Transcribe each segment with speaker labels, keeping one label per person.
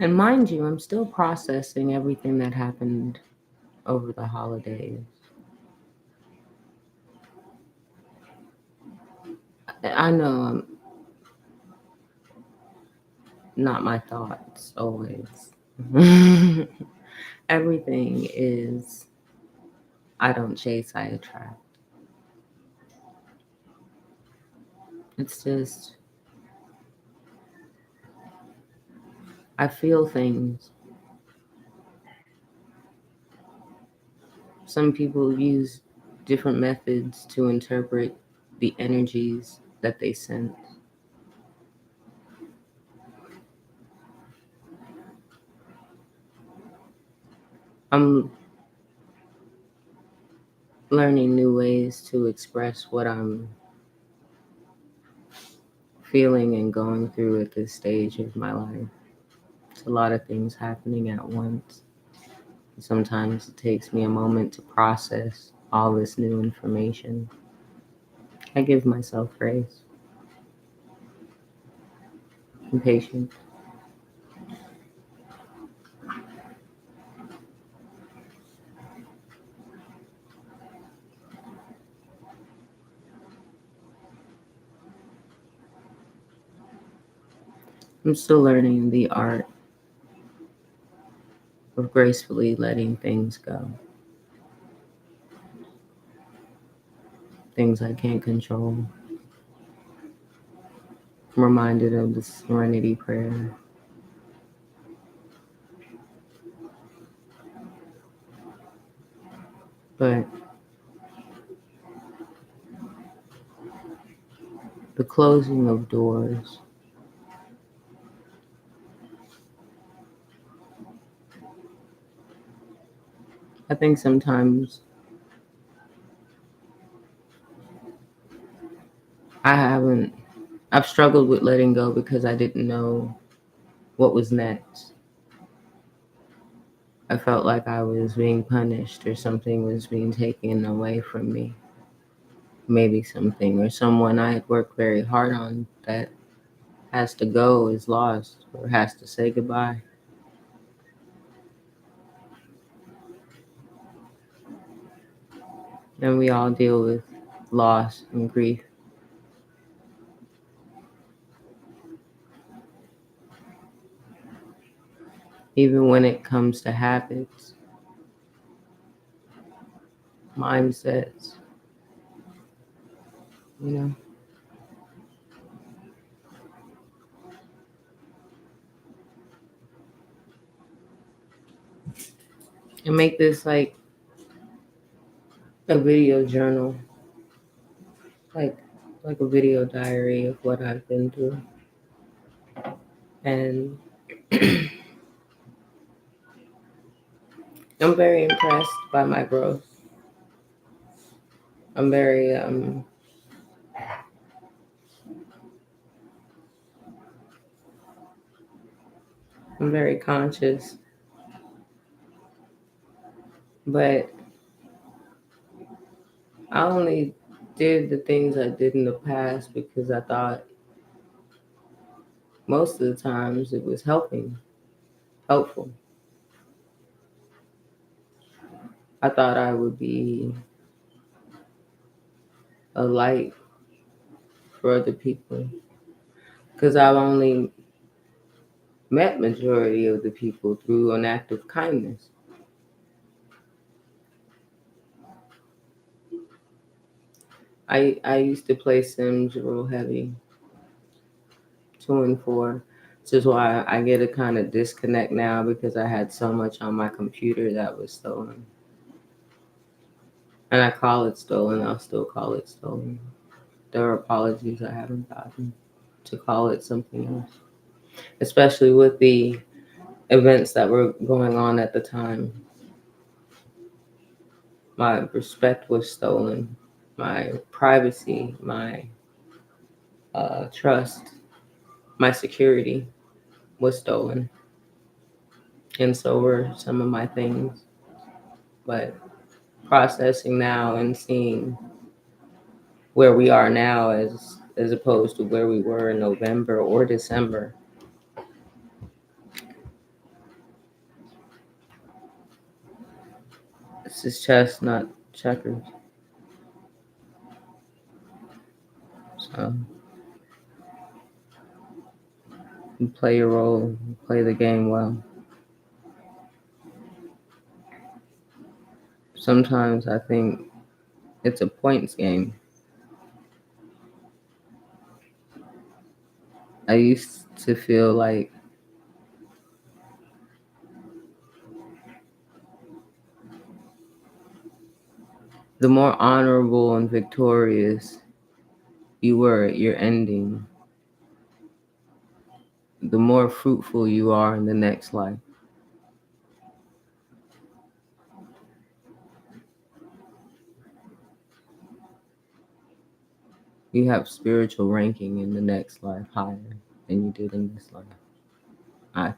Speaker 1: And mind you, I'm still processing everything that happened over the holidays. I know I'm not my thoughts always. Everything is, I don't chase, I attract. It's just, I feel things. Some people use different methods to interpret the energies that they sense. I'm learning new ways to express what I'm feeling and going through at this stage of my life. It's a lot of things happening at once. Sometimes it takes me a moment to process all this new information. I give myself grace and patience. I'm still learning the art of gracefully letting things go, things I can't control. I'm reminded of the serenity prayer. But the closing of doors, I think sometimes I haven't, I've struggled with letting go because I didn't know what was next. I felt like I was being punished or something was being taken away from me. Maybe something or someone I had worked very hard on that has to go, is lost, or has to say goodbye. And we all deal with loss and grief. Even when it comes to habits, mindsets, you know. And make this a video journal, like like a video diary of what I've been through. And I'm very impressed by my growth. I'm very I'm very conscious, but I only did the things I did in the past because I thought most of the times it was helpful. I thought I would be a light for other people because I've only met majority of the people through an act of kindness. I used to play Sims real heavy, 2 and 4. This is why I get a kind of disconnect now because I had so much on my computer that was stolen. And I call it stolen, I'll still call it stolen. There are apologies I haven't gotten to call it something else, especially with the events that were going on at the time. My respect was stolen, my privacy, my trust, my security was stolen, and so were some of my things. But processing now and seeing where we are now as opposed to where we were in November or December, This is chess, not checkers. So you play your role, you play the game well. Sometimes I think it's a points game. I used to feel like the more honorable and victorious you were at your ending, the more fruitful you are in the next life. You have spiritual ranking in the next life higher than you did in this life. I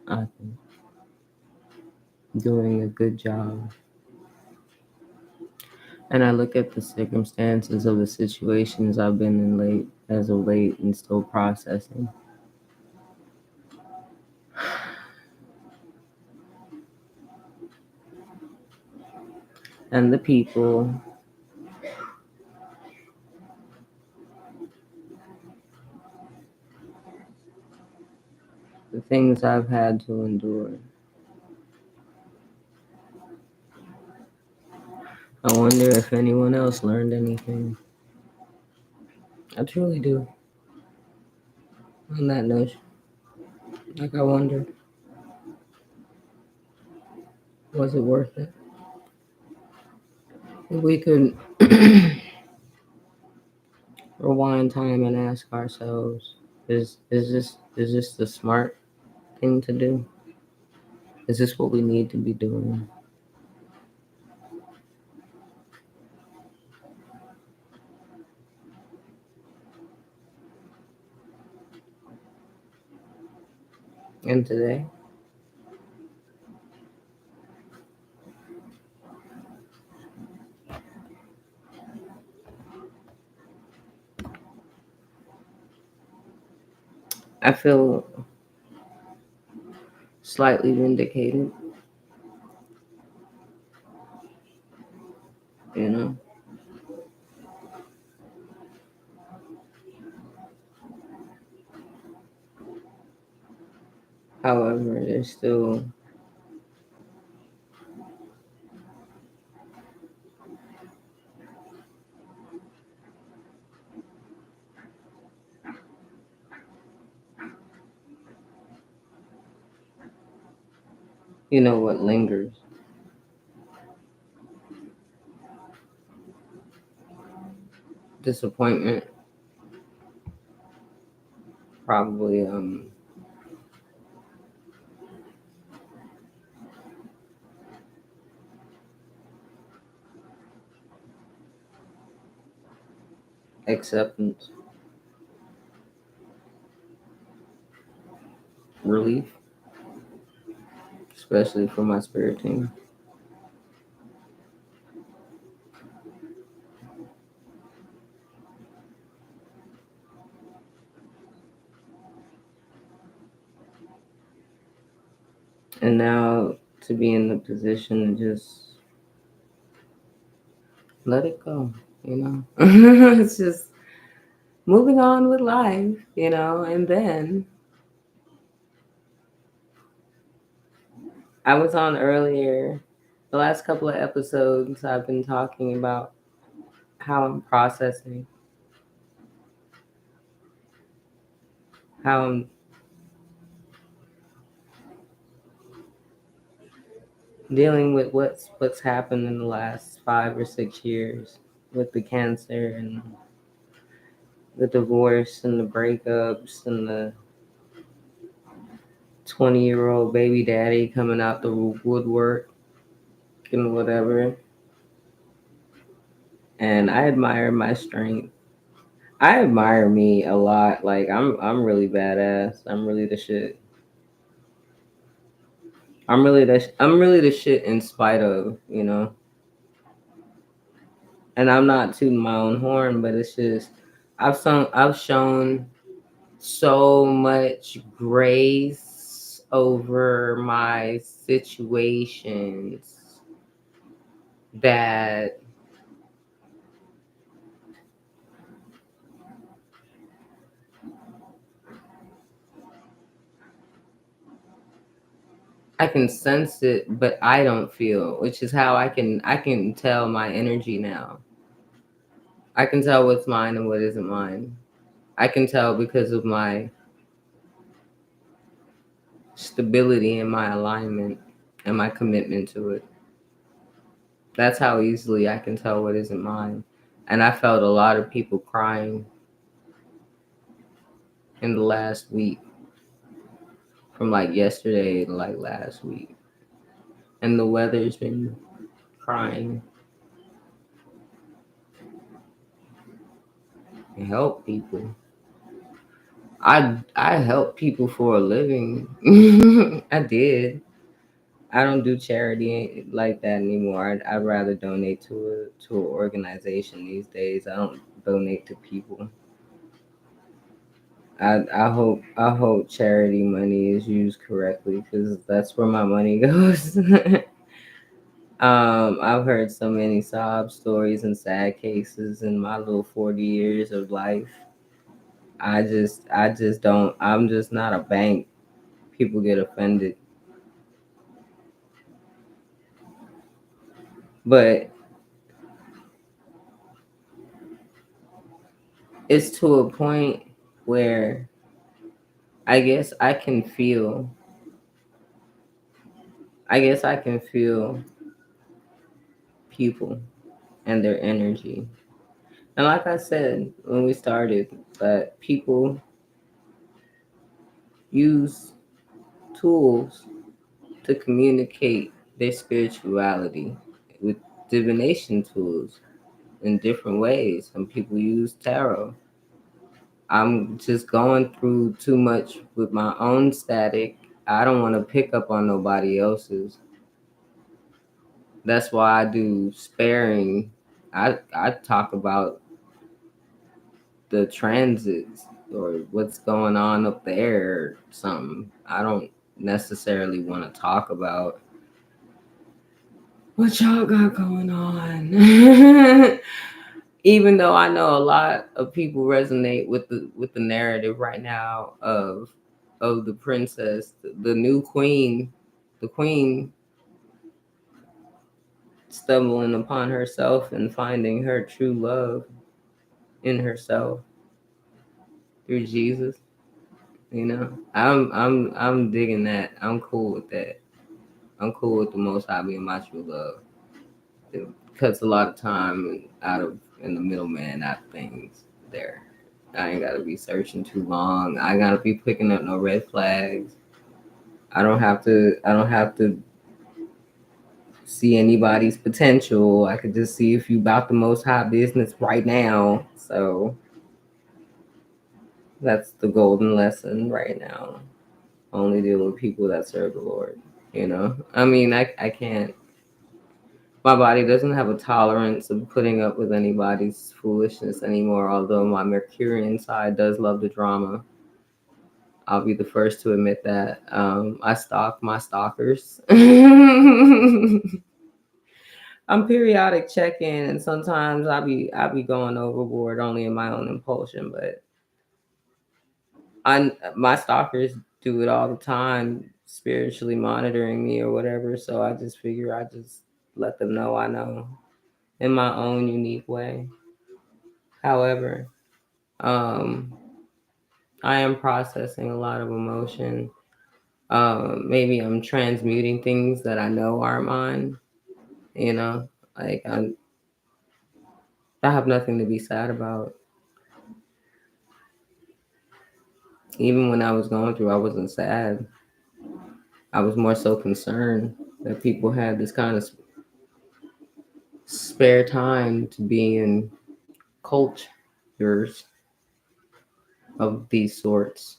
Speaker 1: think doing a good job. And I look at the circumstances of the situations I've been in late as of late and still processing. And the people, the things I've had to endure. I wonder if anyone else learned anything. I truly do. On that note, like I wonder, was it worth it? If we could rewind time and ask ourselves, is this the smart thing to do? Is this what we need to be doing? And today, I feel slightly vindicated, you know? However, there's still, what lingers. Disappointment, probably acceptance, relief, especially for my spirit team. And now to be in the position to just let it go, it's just moving on with life, and then I was on earlier, the last couple of episodes, I've been talking about how I'm processing, how I'm dealing with what's happened in the last 5 or 6 years with the cancer and the divorce and the breakups and the 20-year-old baby daddy coming out the woodwork and whatever. And I admire my strength. I admire me a lot. Like I'm really badass. I'm really the shit. I'm really the shit in spite of, And I'm not tooting my own horn, but it's just I've shown so much grace over my situations that I can sense it, but I don't feel, which is how I can tell my energy now. I can tell what's mine and what isn't mine. I can tell because of my stability and my alignment and my commitment to it. That's how easily I can tell what isn't mine. And I felt a lot of people crying in the last week, from like yesterday to like last week. And the weather's been crying. I help people. I help people for a living. I did. I don't do charity like that anymore. I'd rather donate to an organization these days. I don't donate to people. I hope charity money is used correctly because that's where my money goes. I've heard so many sob stories and sad cases in my little 40 years of life. I just don't. I'm just not a bank. People get offended, but it's to a point where I guess I can feel. I guess I can feel people and their energy. And like I said when we started, that people use tools to communicate their spirituality with divination tools in different ways. Some people use tarot. I'm just going through too much with my own static. I don't want to pick up on nobody else's. That's why I do sparing. I talk about the transits or what's going on up there or something. I don't necessarily want to talk about what y'all got going on. Even though I know a lot of people resonate with the narrative right now of the princess, the new queen, the queen stumbling upon herself and finding her true love in herself through Jesus. You know, I'm digging that. I'm cool with that. I'm cool with the Most High being my true love. It cuts a lot of time out of in the middleman out of things there. I ain't gotta be searching too long. I gotta be picking up no red flags. I don't have to. I don't have to see anybody's potential. I could just see if you about the Most High business right now. So that's the golden lesson right now. Only deal with people that serve the Lord. You know, I mean, I can't. My body doesn't have a tolerance of putting up with anybody's foolishness anymore. Although my Mercurian side does love the drama. I'll be the first to admit that. I stalk my stalkers. I'm periodic checking, and sometimes I be going overboard only in my own impulsion, but my stalkers do it all the time, spiritually monitoring me or whatever. So I just figure I just let them know I know in my own unique way. However, um, I am processing a lot of emotion. Maybe I'm transmuting things that I know aren't mine. You know, like I have nothing to be sad about. Even when I was going through, I wasn't sad. I was more so concerned that people had this kind of spare time to be in cultures of these sorts,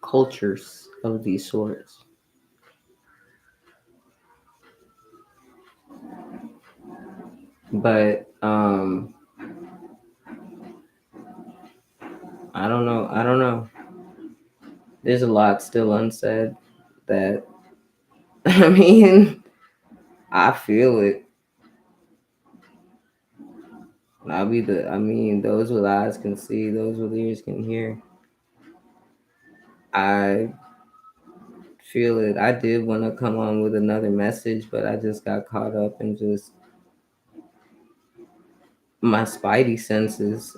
Speaker 1: cultures of these sorts. But I don't know. I don't know. There's a lot still unsaid that I mean, I feel it. Those with eyes can see, those with ears can hear. I feel it. I did want to come on with another message, but I just got caught up in just my spidey senses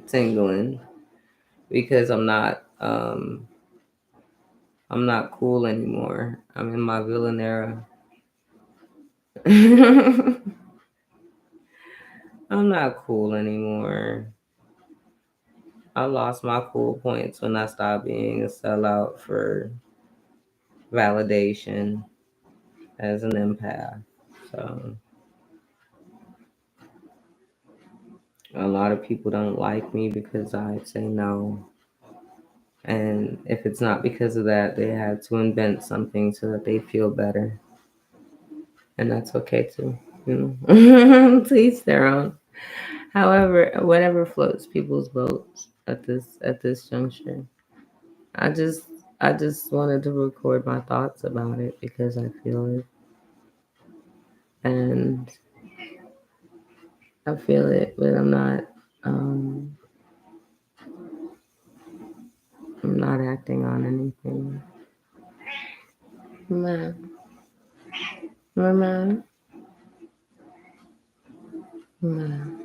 Speaker 1: tingling because I'm not cool anymore. I'm in my villain era. I'm not cool anymore. I lost my cool points when I stopped being a sellout for validation as an empath. So a lot of people don't like me because I say no. And if it's not because of that, they had to invent something so that they feel better. And that's okay too. You know? To each their own. However, whatever floats people's boats at this juncture. I just I just wanted to record my thoughts about it because I feel it. And I feel it, but um I'm not acting on anything. Man. Man. Man.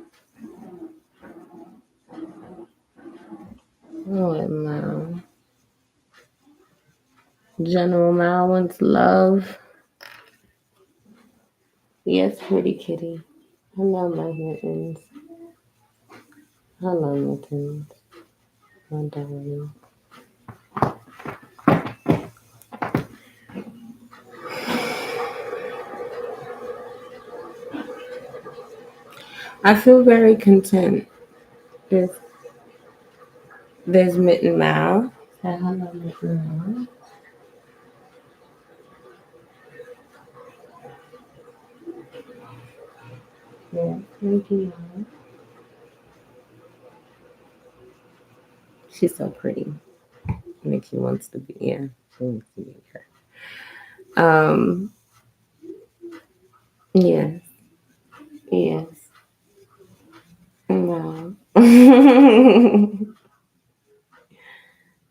Speaker 1: Oh man. General Mal wants love. Yes, pretty kitty. Hello, my mittens. Hello, mittens. My darling. I feel very content. There's, there's Mitten Mal. Say hello, Mitten Mal. Yeah, Mickey Mal. She's so pretty. Mickey wants to be, yeah, she wants to be her. Um, yes, yes. No.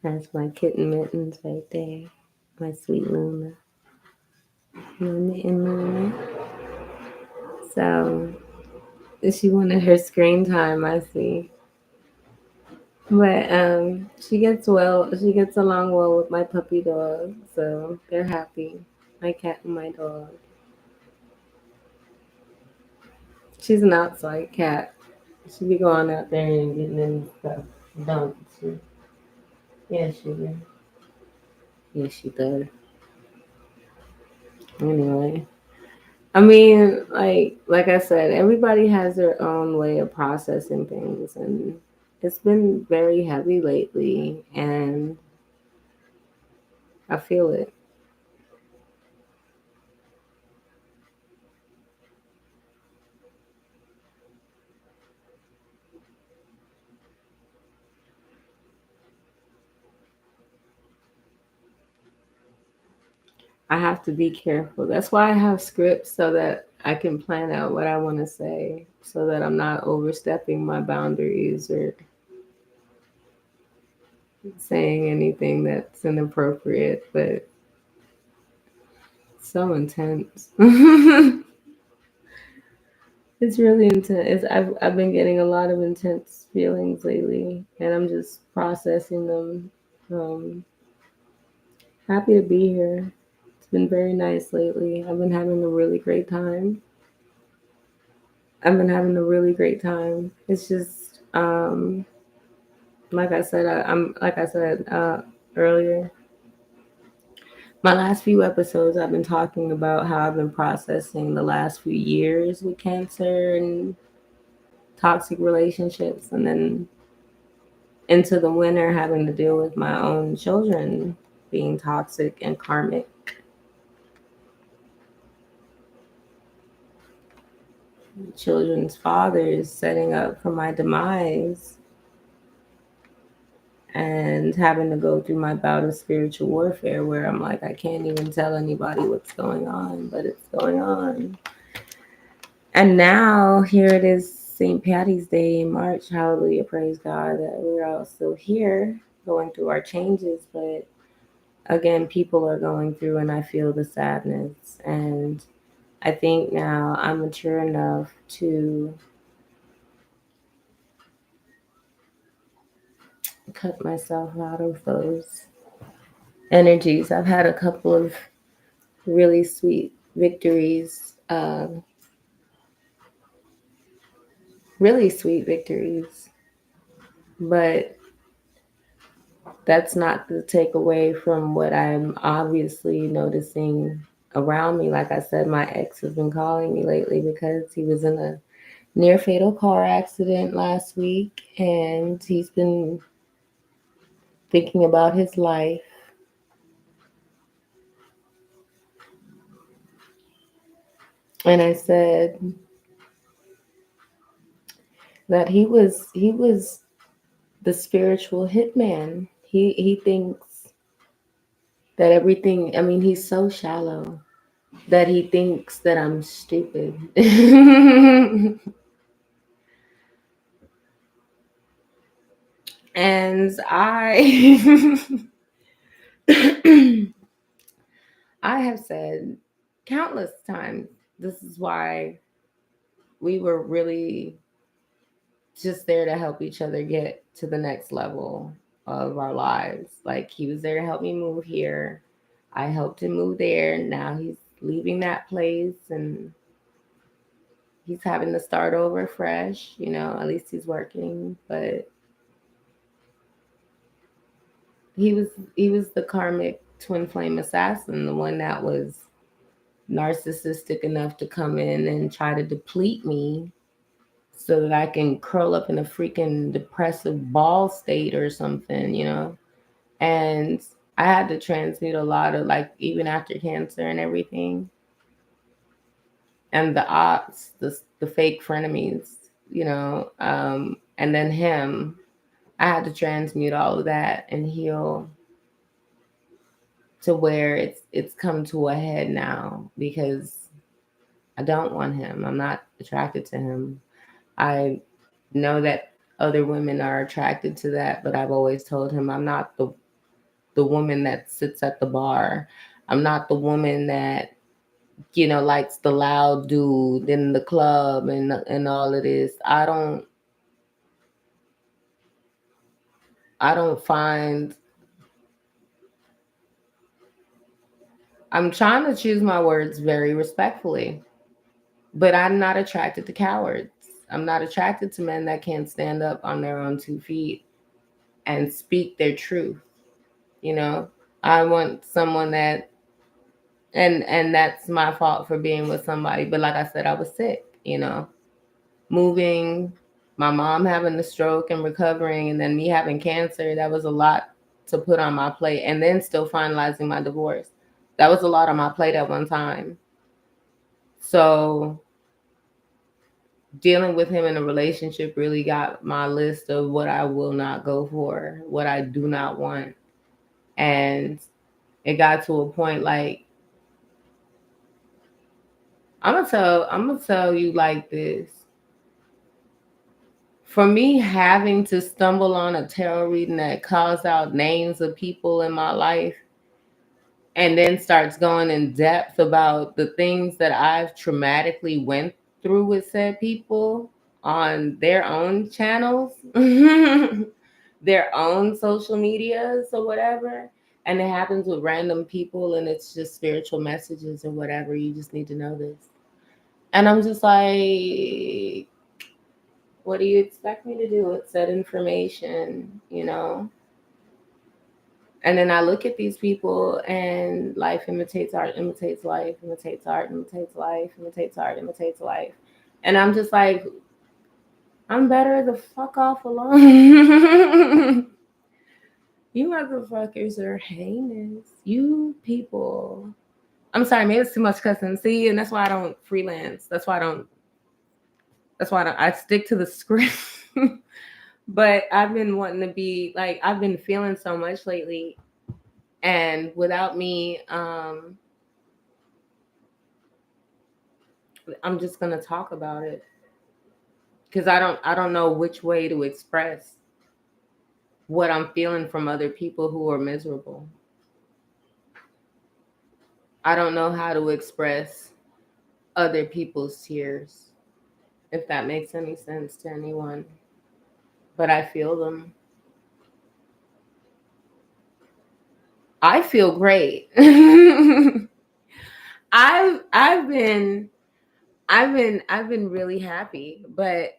Speaker 1: That's my kitten Mittens right there. My sweet Luna. My mitten Luna. So she wanted her screen time, I see. But she gets along well with my puppy dog, so they're happy. My cat and my dog. She's an outside cat. She be going out there and getting in stuff. Don't she? Yeah, she do. Yeah, she does. Anyway. I mean, like I said, everybody has their own way of processing things, and it's been very heavy lately, and I feel it. I have to be careful. That's why I have scripts so that I can plan out what I want to say, so that I'm not overstepping my boundaries or saying anything that's inappropriate. But it's so intense. It's really intense. I've been getting a lot of intense feelings lately, and I'm just processing them. Um, Happy to be here. It's been very nice lately. I've been having a really great time. I've been having a really great time. It's just like I said, I'm like I said earlier. My last few episodes, I've been talking about how I've been processing the last few years with cancer and toxic relationships, and then into the winter having to deal with my own children being toxic and karmic, children's fathers setting up for my demise. and having to go through my bout of spiritual warfare where I'm like, I can't even tell anybody what's going on, but it's going on. And now here it is, St. Patty's Day in March. Hallelujah, praise God that we're all still here going through our changes. But again, people are going through, and I feel the sadness. And I think now I'm mature enough to cut myself out of those energies. I've had a couple of really sweet victories, really sweet victories, but that's not to take away from what I'm obviously noticing around me. Like I said, my ex has been calling me lately because he was in a near fatal car accident last week and he's been thinking about his life. And I said that he was the spiritual hitman. He thinks that everything, I mean, he's so shallow that he thinks that I'm stupid. And I have said countless times, this is why we were really just there to help each other get to the next level of our lives. Like he was there to help me move here. I helped him move there. Now he's leaving that place and he's having to start over fresh, you know, at least he's working, but he was the karmic twin flame assassin, the one that was narcissistic enough to come in and try to deplete me so that I can curl up in a freaking depressive ball state or something, you know? And I had to transmute a lot of, like, even after cancer and everything, and the ops, the fake frenemies, you know, and then him, I had to transmute all of that and heal to where it's come to a head now because I don't want him. I'm not attracted to him. I know that other women are attracted to that, but I've always told him I'm not the woman that sits at the bar. I'm not the woman that, you know, likes the loud dude in the club and all of this. I don't find, I'm trying to choose my words very respectfully, but I'm not attracted to cowards. I'm not attracted to men that can't stand up on their own 2 feet and speak their truth, you know? I want someone that, and that's my fault for being with somebody, but like I said, I was sick, you know, moving, my mom having the stroke and recovering, and then me having cancer. That was a lot to put on my plate, and then still finalizing my divorce. That was a lot on my plate at one time. So dealing with him in a relationship really got my list of what I will not go for, what I do not want. And it got to a point like, I'm gonna tell you like this. For me having to stumble on a tarot reading that calls out names of people in my life and then starts going in depth about the things that I've traumatically went through with said people on their own channels, their own social medias or whatever. And it happens with random people and it's just spiritual messages or whatever. You just need to know this. And I'm just like, what do you expect me to do with said information, you know? And then I look at these people and life imitates art, imitates life, imitates art, imitates life, imitates art, imitates life. And I'm just like, I'm better the fuck off alone. You motherfuckers are heinous. You people. I'm sorry, maybe it's too much cussing. See, and that's why I don't freelance. That's why I don't, I stick to the script. But I've been wanting to be like, I've been feeling so much lately, and without me, I'm just gonna talk about it because I don't know which way to express what I'm feeling from other people who are miserable. I don't know how to express other people's tears, if that makes any sense to anyone. But I feel them. I feel great. I've been I've been really happy, but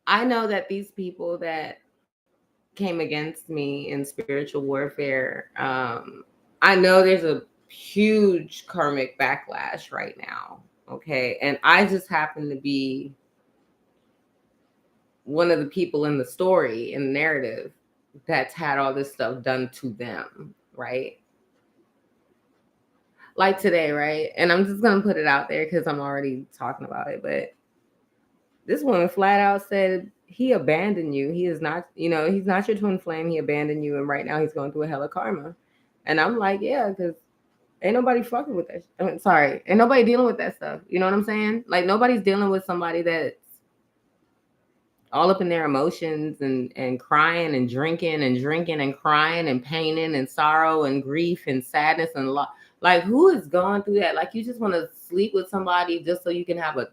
Speaker 1: I know that these people that came against me in spiritual warfare, I know there's a huge karmic backlash right now. Okay. And I just happen to be one of the people in the story, in the narrative, that's had all this stuff done to them. Right. Like today, right? And I'm just going to put it out there because I'm already talking about it. But this woman flat out said, he abandoned you. He is not, he's not your twin flame. He abandoned you. And right now he's going through a hell of karma. And I'm like, yeah, because ain't nobody fucking with that. I mean, sorry. Ain't nobody dealing with that stuff. You know what I'm saying? Like, nobody's dealing with somebody that's all up in their emotions and crying and drinking and crying and painting and sorrow and grief and sadness and like, who is going through that? Like, you just want to sleep with somebody just so you can have a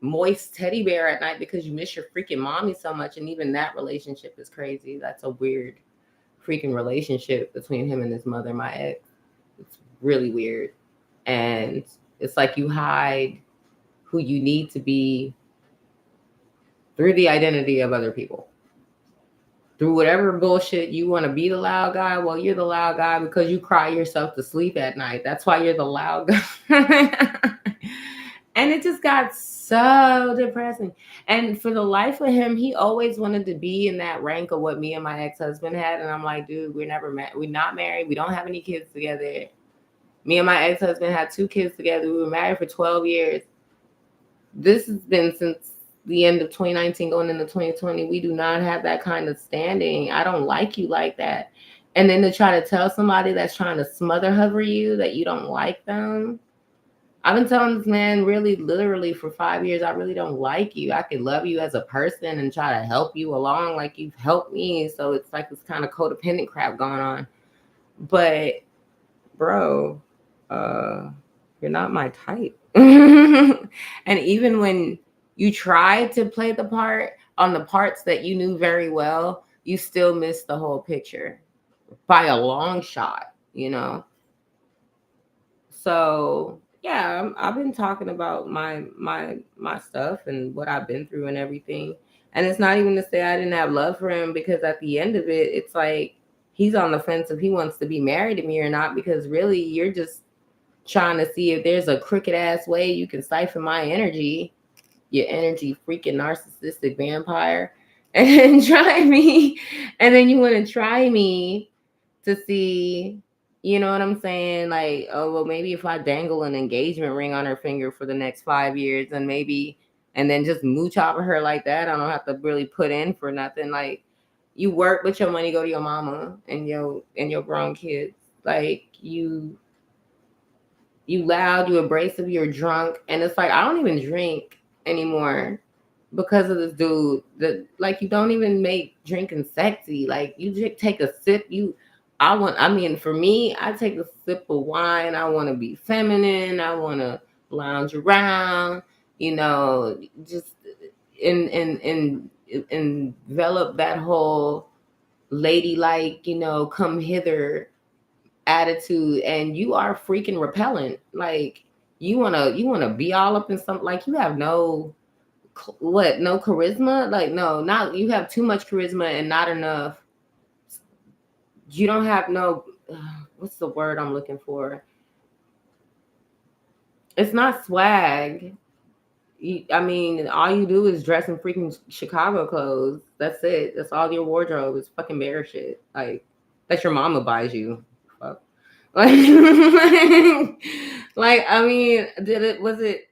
Speaker 1: moist teddy bear at night because you miss your freaking mommy so much. And even that relationship is crazy. That's a weird freaking relationship between him and his mother, my ex. It's really weird. And it's like you hide who you need to be through the identity of other people. Through whatever bullshit you want to be the loud guy. Well, you're the loud guy because you cry yourself to sleep at night. That's why you're the loud guy. And it just got so depressing. And for the life of him, he always wanted to be in that rank of what me and my ex-husband had. And I'm like, dude, we're not married. We don't have any kids together. Me and my ex-husband had 2 kids together. We were married for 12 years. This has been since the end of 2019 going into 2020. We do not have that kind of standing. I don't like you like that. And then to try to tell somebody that's trying to smother hover you that you don't like them. I've been telling this man really literally for 5 years, I really don't like you. I could love you as a person and try to help you along like you've helped me. So it's like this kind of codependent crap going on. But bro, you're not my type. And even when you tried to play the part on the parts that you knew very well, you still missed the whole picture by a long shot, So yeah, I've been talking about my stuff and what I've been through and everything. And it's not even to say I didn't have love for him, because at the end of it, it's like he's on the fence if he wants to be married to me or not, because really you're just trying to see if there's a crooked ass way you can siphon my energy, your energy freaking narcissistic vampire, and try me. And then you want to try me to see, you know what I'm saying? Like, oh, well, maybe if I dangle an engagement ring on her finger for the next 5 years and maybe, and then just mooch off of her like that, I don't have to really put in for nothing. Like, you work, but your money go to your mama and your grown kids. Like, you loud, you abrasive, you're drunk. And it's like, I don't even drink anymore because of this dude. That, like, you don't even make drinking sexy. Like, you just take a sip. For me, I take a sip of wine. I want to be feminine. I want to lounge around, just in envelop that whole ladylike, come hither attitude. And you are freaking repellent. Like, you wanna be all up in something. Like, you have no charisma. Like, no, not, you have too much charisma and not enough. You don't have no what's the word I'm looking for? It's not swag. All you do is dress in freaking Chicago clothes. That's it. That's all your wardrobe is, fucking bear shit. Like, that your mama buys you. Fuck. Like, like, was it?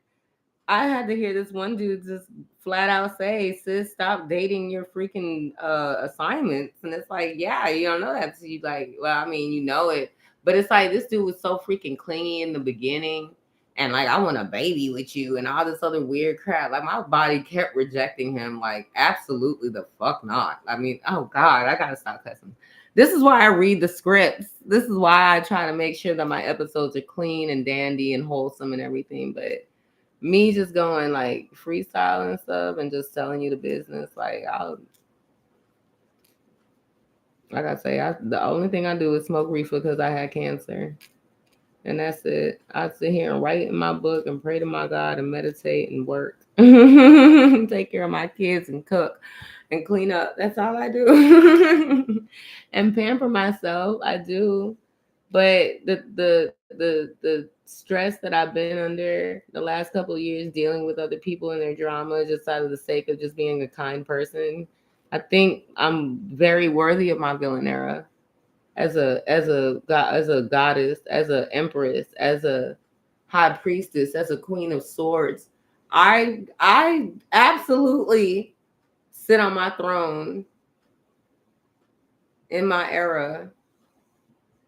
Speaker 1: I had to hear this one dude just flat out say, "Sis, stop dating your freaking assignments." And it's like, yeah, you don't know that. So you like, well, I mean, you know it, but it's like this dude was so freaking clingy in the beginning, and like, I want a baby with you, and all this other weird crap. Like my body kept rejecting him. Like, absolutely the fuck not. I mean, oh god, I gotta stop cussing. This is why I read the scripts. This is why I try to make sure that my episodes are clean and dandy and wholesome and everything, but me just going like freestyle and stuff and just telling you the business, like I'll, like I say, the only thing I do is smoke reefer because I had cancer, and that's it. I sit here and write in my book and pray to my God and meditate and work, take care of my kids and cook and clean up. That's all I do, and pamper myself. I do. But the stress that I've been under the last couple of years dealing with other people and their drama just out of the sake of just being a kind person, I think I'm very worthy of my villain era as a goddess, as a empress, as a high priestess, as a queen of swords. I absolutely sit on my throne in my era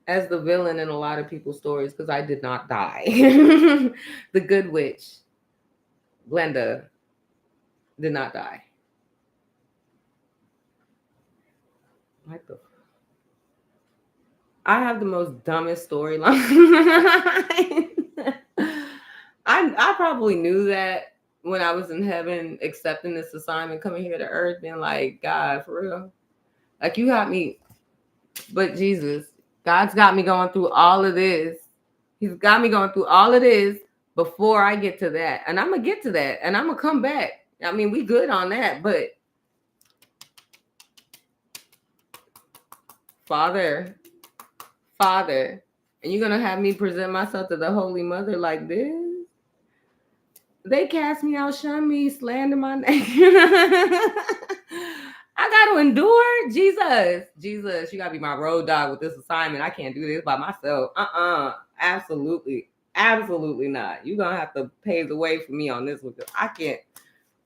Speaker 1: as the villain in a lot of people's stories because I did not die. The good witch, Glenda, did not die. What the? I have the most dumbest storyline. I probably knew that when I was in heaven, accepting this assignment, coming here to earth, being like, God, for real, like you got me. But Jesus, God's got me going through all of this. He's got me going through all of this before I get to that. And I'm going to get to that. And I'm going to come back. I mean, we good on that. But Father, and you're going to have me present myself to the Holy Mother like this? They cast me out, shun me, slander my name. I got to endure. Jesus, you got to be my road dog with this assignment. I can't do this by myself. Absolutely not. You're going to have to pave the way for me on this one because I can't.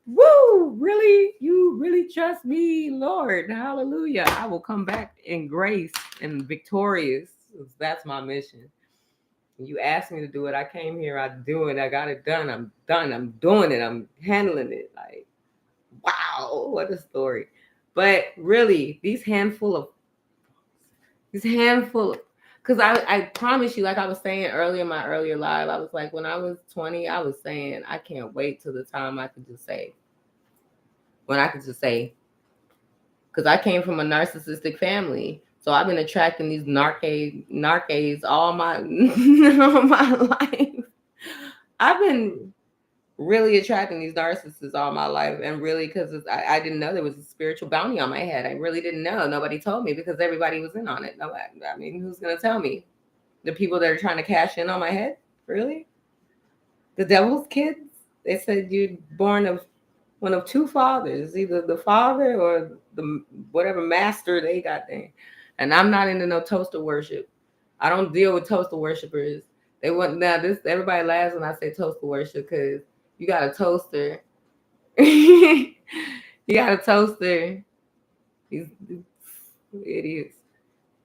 Speaker 1: Woo, really? You really trust me, Lord? Hallelujah. I will come back in grace and victorious. That's my mission. You asked me to do it. I came here. I do it. I got it done. I'm done. I'm doing it. I'm handling it. Like, wow, what a story. But really, these handful, because I promise you, like I was saying earlier in my earlier live, I was like, when I was 20, I was saying, I can't wait till the time I could just say, because I came from a narcissistic family. So I've been attracting these narcades all my all my life. I've been really attracting these narcissists all my life, and really because I didn't know there was a spiritual bounty on my head. I really didn't know. Nobody told me because everybody was in on it. Nobody, I mean, who's gonna tell me? The people that are trying to cash in on my head? Really? The devil's kids? They said you're born of one of two fathers, either the father or the whatever master they got there. And I'm not into no toaster worship. I don't deal with toaster worshipers. They want now this. Everybody laughs when I say toaster worship because you got a toaster. You got a toaster. These idiots.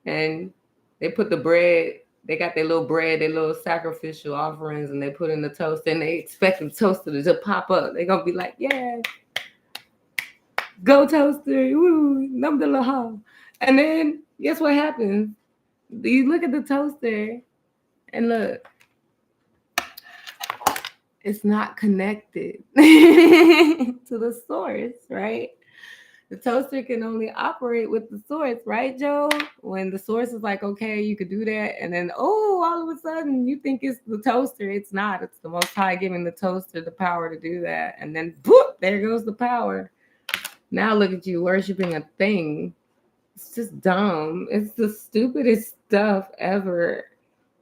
Speaker 1: And they put the bread. They got their little bread, their little sacrificial offerings, and they put in the toaster, and they expect the toaster to just pop up. They're gonna be like, yeah, go toaster, woo, num the laha. And then guess what happens? You look at the toaster and look, it's not connected to the source, right? The toaster can only operate with the source, right, Joe? When the source is like, okay, you could do that. And then, oh, all of a sudden you think it's the toaster. It's not. It's the Most High giving the toaster the power to do that. And then, boop, there goes the power. Now look at you worshiping a thing. It's just dumb. It's the stupidest stuff ever.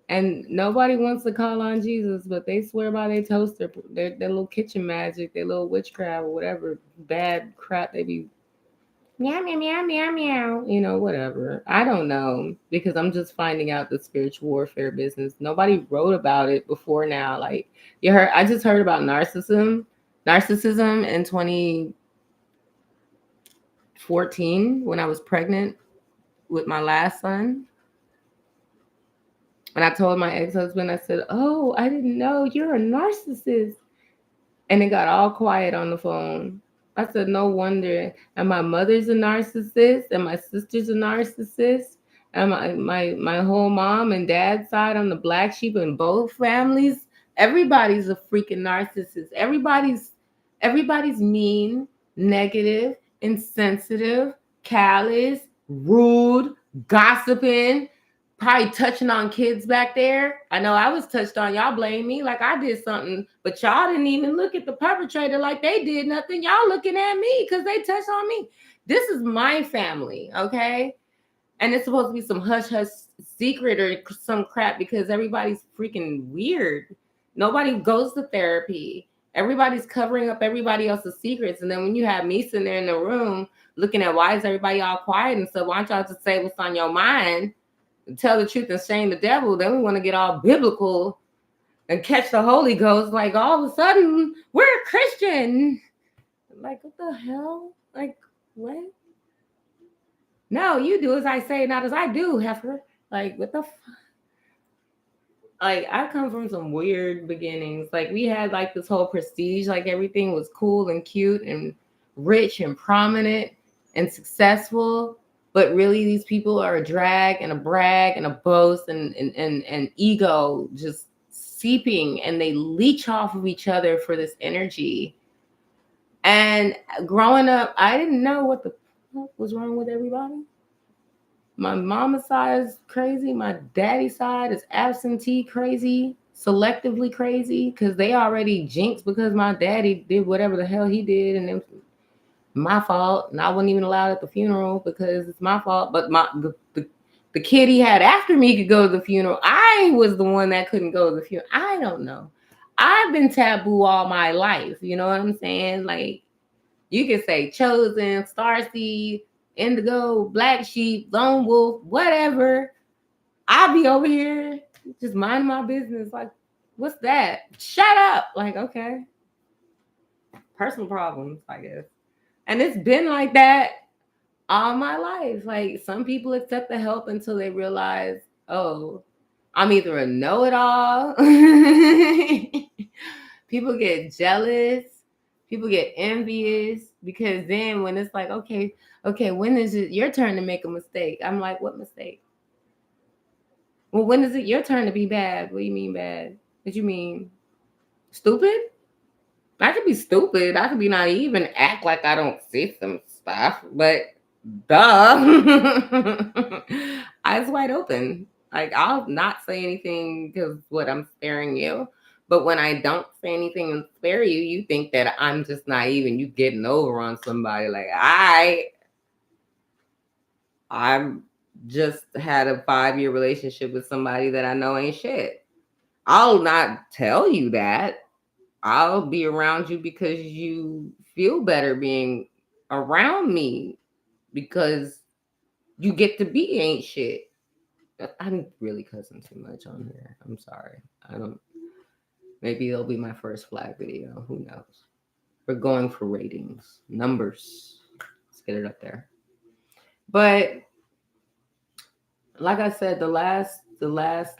Speaker 1: And nobody wants to call on Jesus, but they swear by their toaster, their little kitchen magic, their little witchcraft or whatever bad crap they be meow, meow, meow, meow, meow. Whatever. I don't know because I'm just finding out the spiritual warfare business. Nobody wrote about it before now. Like I just heard about narcissism in 2014 when I was pregnant with my last son. And I told my ex-husband, I said, "Oh, I didn't know you're a narcissist." And it got all quiet on the phone. I said, no wonder. And my mother's a narcissist, and my sister's a narcissist, and my whole mom and dad side, I'm the black sheep in both families. Everybody's a freaking narcissist. Everybody's mean, negative, insensitive, callous, rude, gossiping, probably touching on kids back there. I know I was touched on. Y'all blame me like I did something, but y'all didn't even look at the perpetrator like they did nothing. Y'all looking at me because they touched on me. This is my family, okay? And it's supposed to be some hush hush secret or some crap because everybody's freaking weird. Nobody goes to therapy. Everybody's covering up everybody else's secrets. And then when you have me sitting there in the room looking at why is everybody all quiet and stuff, why don't y'all just say what's on your mind? Tell the truth and shame the devil, then we want to get all biblical and catch the Holy Ghost. Like all of a sudden, we're a Christian. Like, what the hell? Like, what? No, you do as I say, not as I do, heifer. Like, what the like I come from some weird beginnings. Like we had like this whole prestige, like everything was cool and cute and rich and prominent and successful. But really these people are a drag and a brag and a boast and ego just seeping, and they leech off of each other for this energy. And growing up, I didn't know what the fuck was wrong with everybody. My mama's side is crazy. My daddy's side is absentee crazy, selectively crazy, because they already jinxed because my daddy did whatever the hell he did, and it was my fault. And I wasn't even allowed at the funeral because it's my fault. But the kid he had after me could go to the funeral. I was the one that couldn't go to the funeral. I don't know. I've been taboo all my life. You know what I'm saying? Like, you can say chosen, starseed, indigo, black sheep, lone wolf, whatever. I'll be over here just minding my business. Like, what's that? Shut up. Like, okay. Personal problems, I guess. And it's been like that all my life. Like, some people accept the help until they realize, oh, I'm either a know-it-all. People get jealous. People get envious because then when it's like, okay, when is it your turn to make a mistake? I'm like, what mistake? Well, when is it your turn to be bad? What do you mean bad? What you mean? Stupid? I could be stupid. I could be naive and act like I don't see some stuff, but duh. Eyes wide open. Like, I'll not say anything because what, I'm sparing you. But when I don't say anything and spare you, you think that I'm just naive and you getting over on somebody. Like, I'm just had a 5-year relationship with somebody that I know ain't shit. I'll not tell you that. I'll be around you because you feel better being around me because you get to be ain't shit. I'm really cussing too much on here. I'm sorry. I don't. Maybe it'll be my first flag video. Who knows? We're going for ratings, numbers. Let's get it up there. But like I said, the last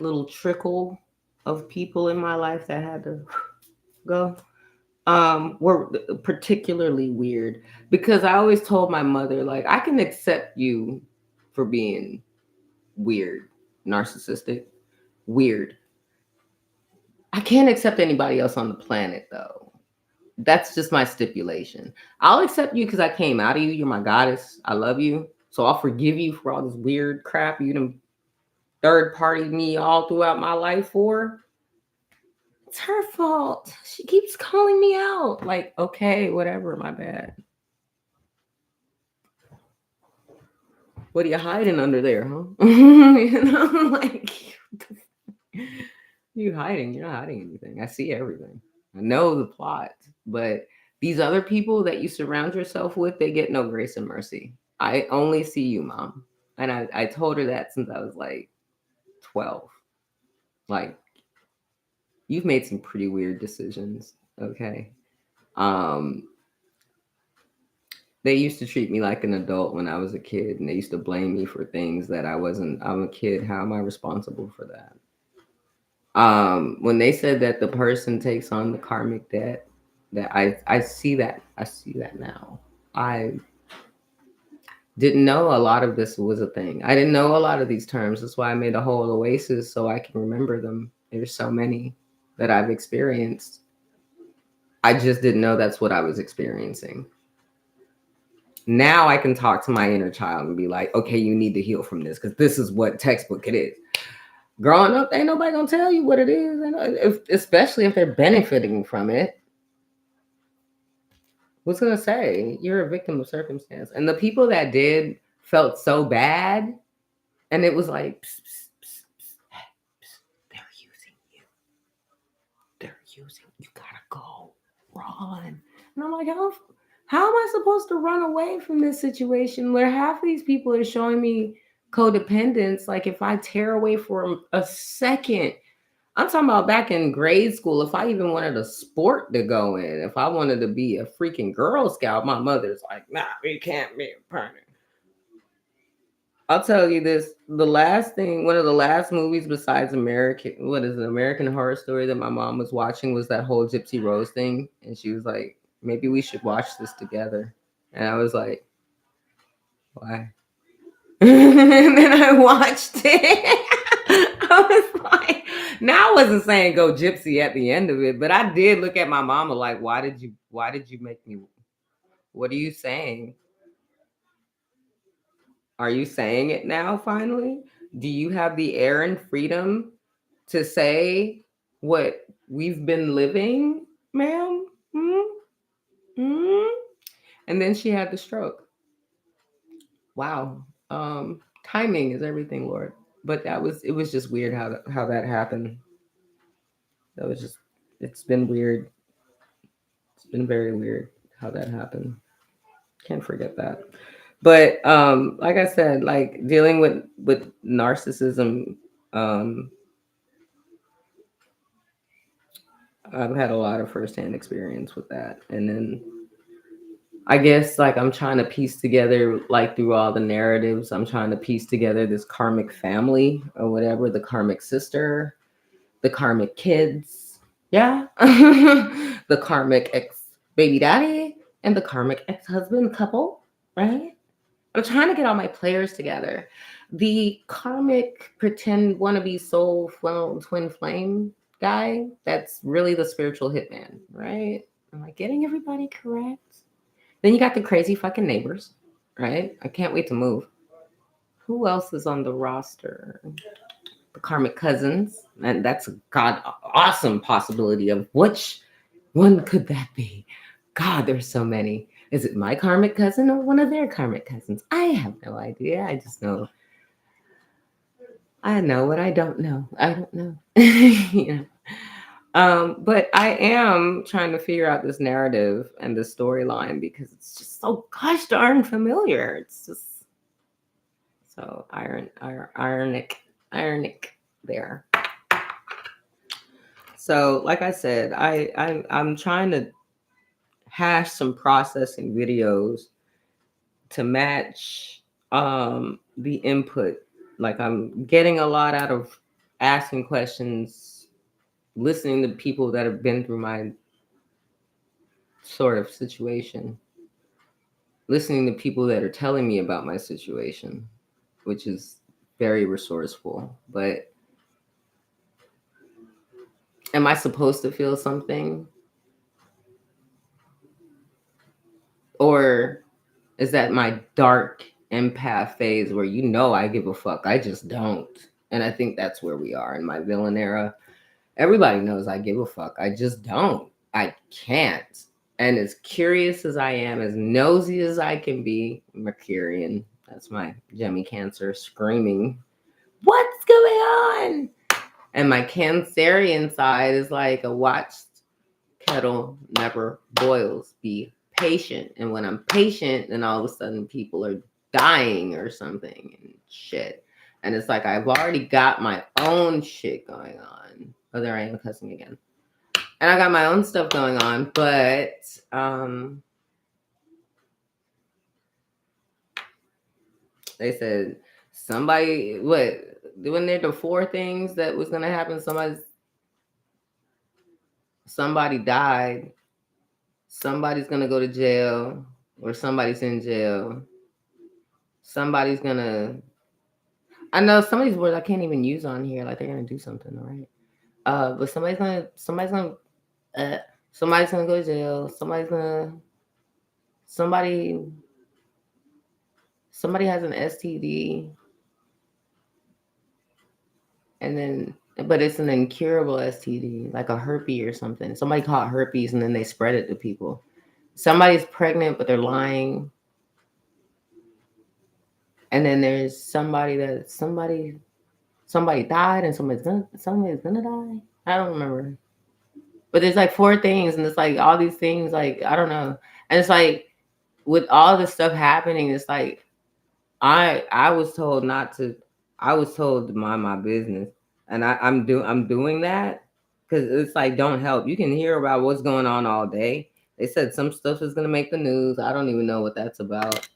Speaker 1: little trickle of people in my life that had to go were particularly weird because I always told my mother, like, I can accept you for being weird, narcissistic, weird. I can't accept anybody else on the planet though. That's just my stipulation. I'll accept you because I came out of you. You're my goddess. I love you. So I'll forgive you for all this weird crap you done third party me all throughout my life for. It's her fault. She keeps calling me out. Like, okay, whatever, my bad. What are you hiding under there, huh? You know, like, you hiding. You're not hiding anything. I see everything. I know the plot. But these other people that you surround yourself with, they get no grace and mercy. I only see you, Mom. And I told her that since I was like 12. Like, you've made some pretty weird decisions, okay? Um, they used to treat me like an adult when I was a kid, and they used to blame me for things that I wasn't. I'm a kid. How am I responsible for that? When they said that the person takes on the karmic debt, that I see that. I see that now. I didn't know a lot of this was a thing. I didn't know a lot of these terms. That's why I made a whole oasis so I can remember them. There's so many that I've experienced. I just didn't know that's what I was experiencing. Now I can talk to my inner child and be like, okay, you need to heal from this because this is what textbook it is. Growing up, ain't nobody gonna tell you what it is, especially if they're benefiting from it. What's gonna say you're a victim of circumstance? And the people that did felt so bad, and it was like, psst, psst, psst, psst, psst, they're using you. They're using you. Gotta go, run. And I'm like, how am I supposed to run away from this situation where half of these people are showing me codependence? Like, if I tear away for a second, I'm talking about back in grade school, if I even wanted a sport to go in, if I wanted to be a freaking Girl Scout, my mother's like, nah, we can't be a parent. I'll tell you this, the last thing, one of the last movies besides American Horror Story that my mom was watching was that whole Gypsy Rose thing. And she was like, maybe we should watch this together. And I was like, why? And then I watched it. I was like, now I wasn't saying go gypsy at the end of it, but I did look at my mama like, why did you make me, what are you saying? Are you saying it now finally? Do you have the air and freedom to say what we've been living, ma'am? And then she had the stroke. Wow. Timing is everything, Lord. But it was just weird how that happened. That was just, it's been weird. It's been very weird how that happened. Can't forget that. But like I said, like dealing with narcissism, I've had a lot of firsthand experience with that. And then I guess like I'm trying to piece together, like through all the narratives, I'm trying to piece together this karmic family or whatever, the karmic sister, the karmic kids, yeah, the karmic ex baby daddy, and the karmic ex husband couple, right? I'm trying to get all my players together. The karmic pretend wannabe soul twin flame guy, that's really the spiritual hitman, right? Am I getting everybody correct? Then you got the crazy fucking neighbors, right? I can't wait to move. Who else is on the roster? The karmic cousins, and that's a awesome possibility of which one could that be? God, there's so many. Is it my karmic cousin or one of their karmic cousins? I have no idea. I just know. I know what I don't know. I don't know. Yeah. But I am trying to figure out this narrative and this storyline because it's just so gosh darn familiar. It's just so ironic there. So, like I said, I'm trying to hash some processing videos to match the input. Like I'm getting a lot out of asking questions, listening to people that have been through my sort of situation, listening to people that are telling me about my situation, which is very resourceful. But am I supposed to feel something? Or is that my dark empath phase where I give a fuck? I just don't. And I think that's where we are in my villain era. Everybody knows I give a fuck. I just don't. I can't. And as curious as I am, as nosy as I can be, Mercurian, that's my Gemmy Cancer screaming, what's going on? And my Cancerian side is like a watched kettle never boils. Be patient. And when I'm patient, then all of a sudden people are dying or something and shit. And it's like I've already got my own shit going on. Oh, there I am cussing again. And I got my own stuff going on, but they said somebody what when there the four things that was gonna happen, somebody died, somebody's gonna go to jail, or somebody's in jail, somebody's gonna I know some of these words I can't even use on here, like they're gonna do something, all right? But uh, somebody's gonna go to jail. Somebody somebody has an STD, and then but it's an incurable STD, like a herpes or something. Somebody caught herpes and then they spread it to people. Somebody's pregnant but they're lying, and then there's somebody died and somebody's gonna die. I don't remember. But there's like four things, and it's like all these things, like I don't know. And it's like with all this stuff happening, it's like I was told not to. I was told to mind my business, and I'm doing that because it's like don't help. You can hear about what's going on all day. They said some stuff is gonna make the news. I don't even know what that's about.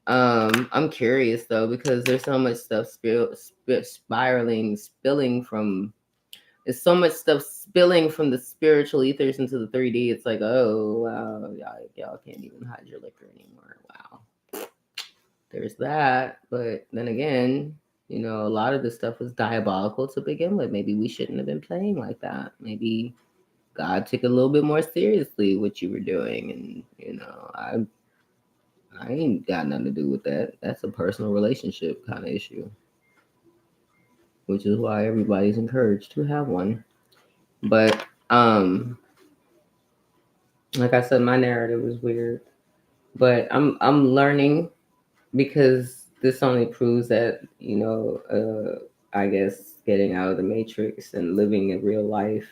Speaker 1: I'm curious though because there's so much stuff spilling from. There's so much stuff spilling from the spiritual ethers into the 3D. It's like, oh wow, y'all can't even hide your liquor anymore. Wow. There's that. But then again, a lot of this stuff was diabolical to begin with. Maybe we shouldn't have been playing like that. Maybe God took a little bit more seriously what you were doing. And, I ain't got nothing to do with that. That's a personal relationship kind of issue, which is why everybody's encouraged to have one. But, like I said, my narrative is weird, but I'm learning because this only proves that I guess getting out of the matrix and living in real life,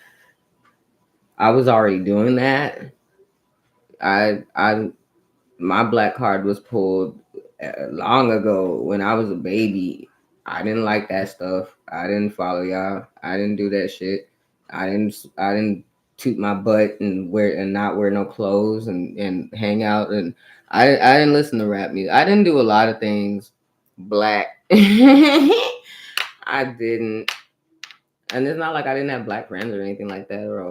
Speaker 1: I was already doing that. I my black card was pulled long ago when I was a baby. I didn't like that stuff. I didn't follow y'all. I didn't do that shit. I didn't toot my butt and not wear no clothes and hang out, and I didn't listen to rap music. I didn't do a lot of things black. I didn't. And it's not like I didn't have black friends or anything like that. Or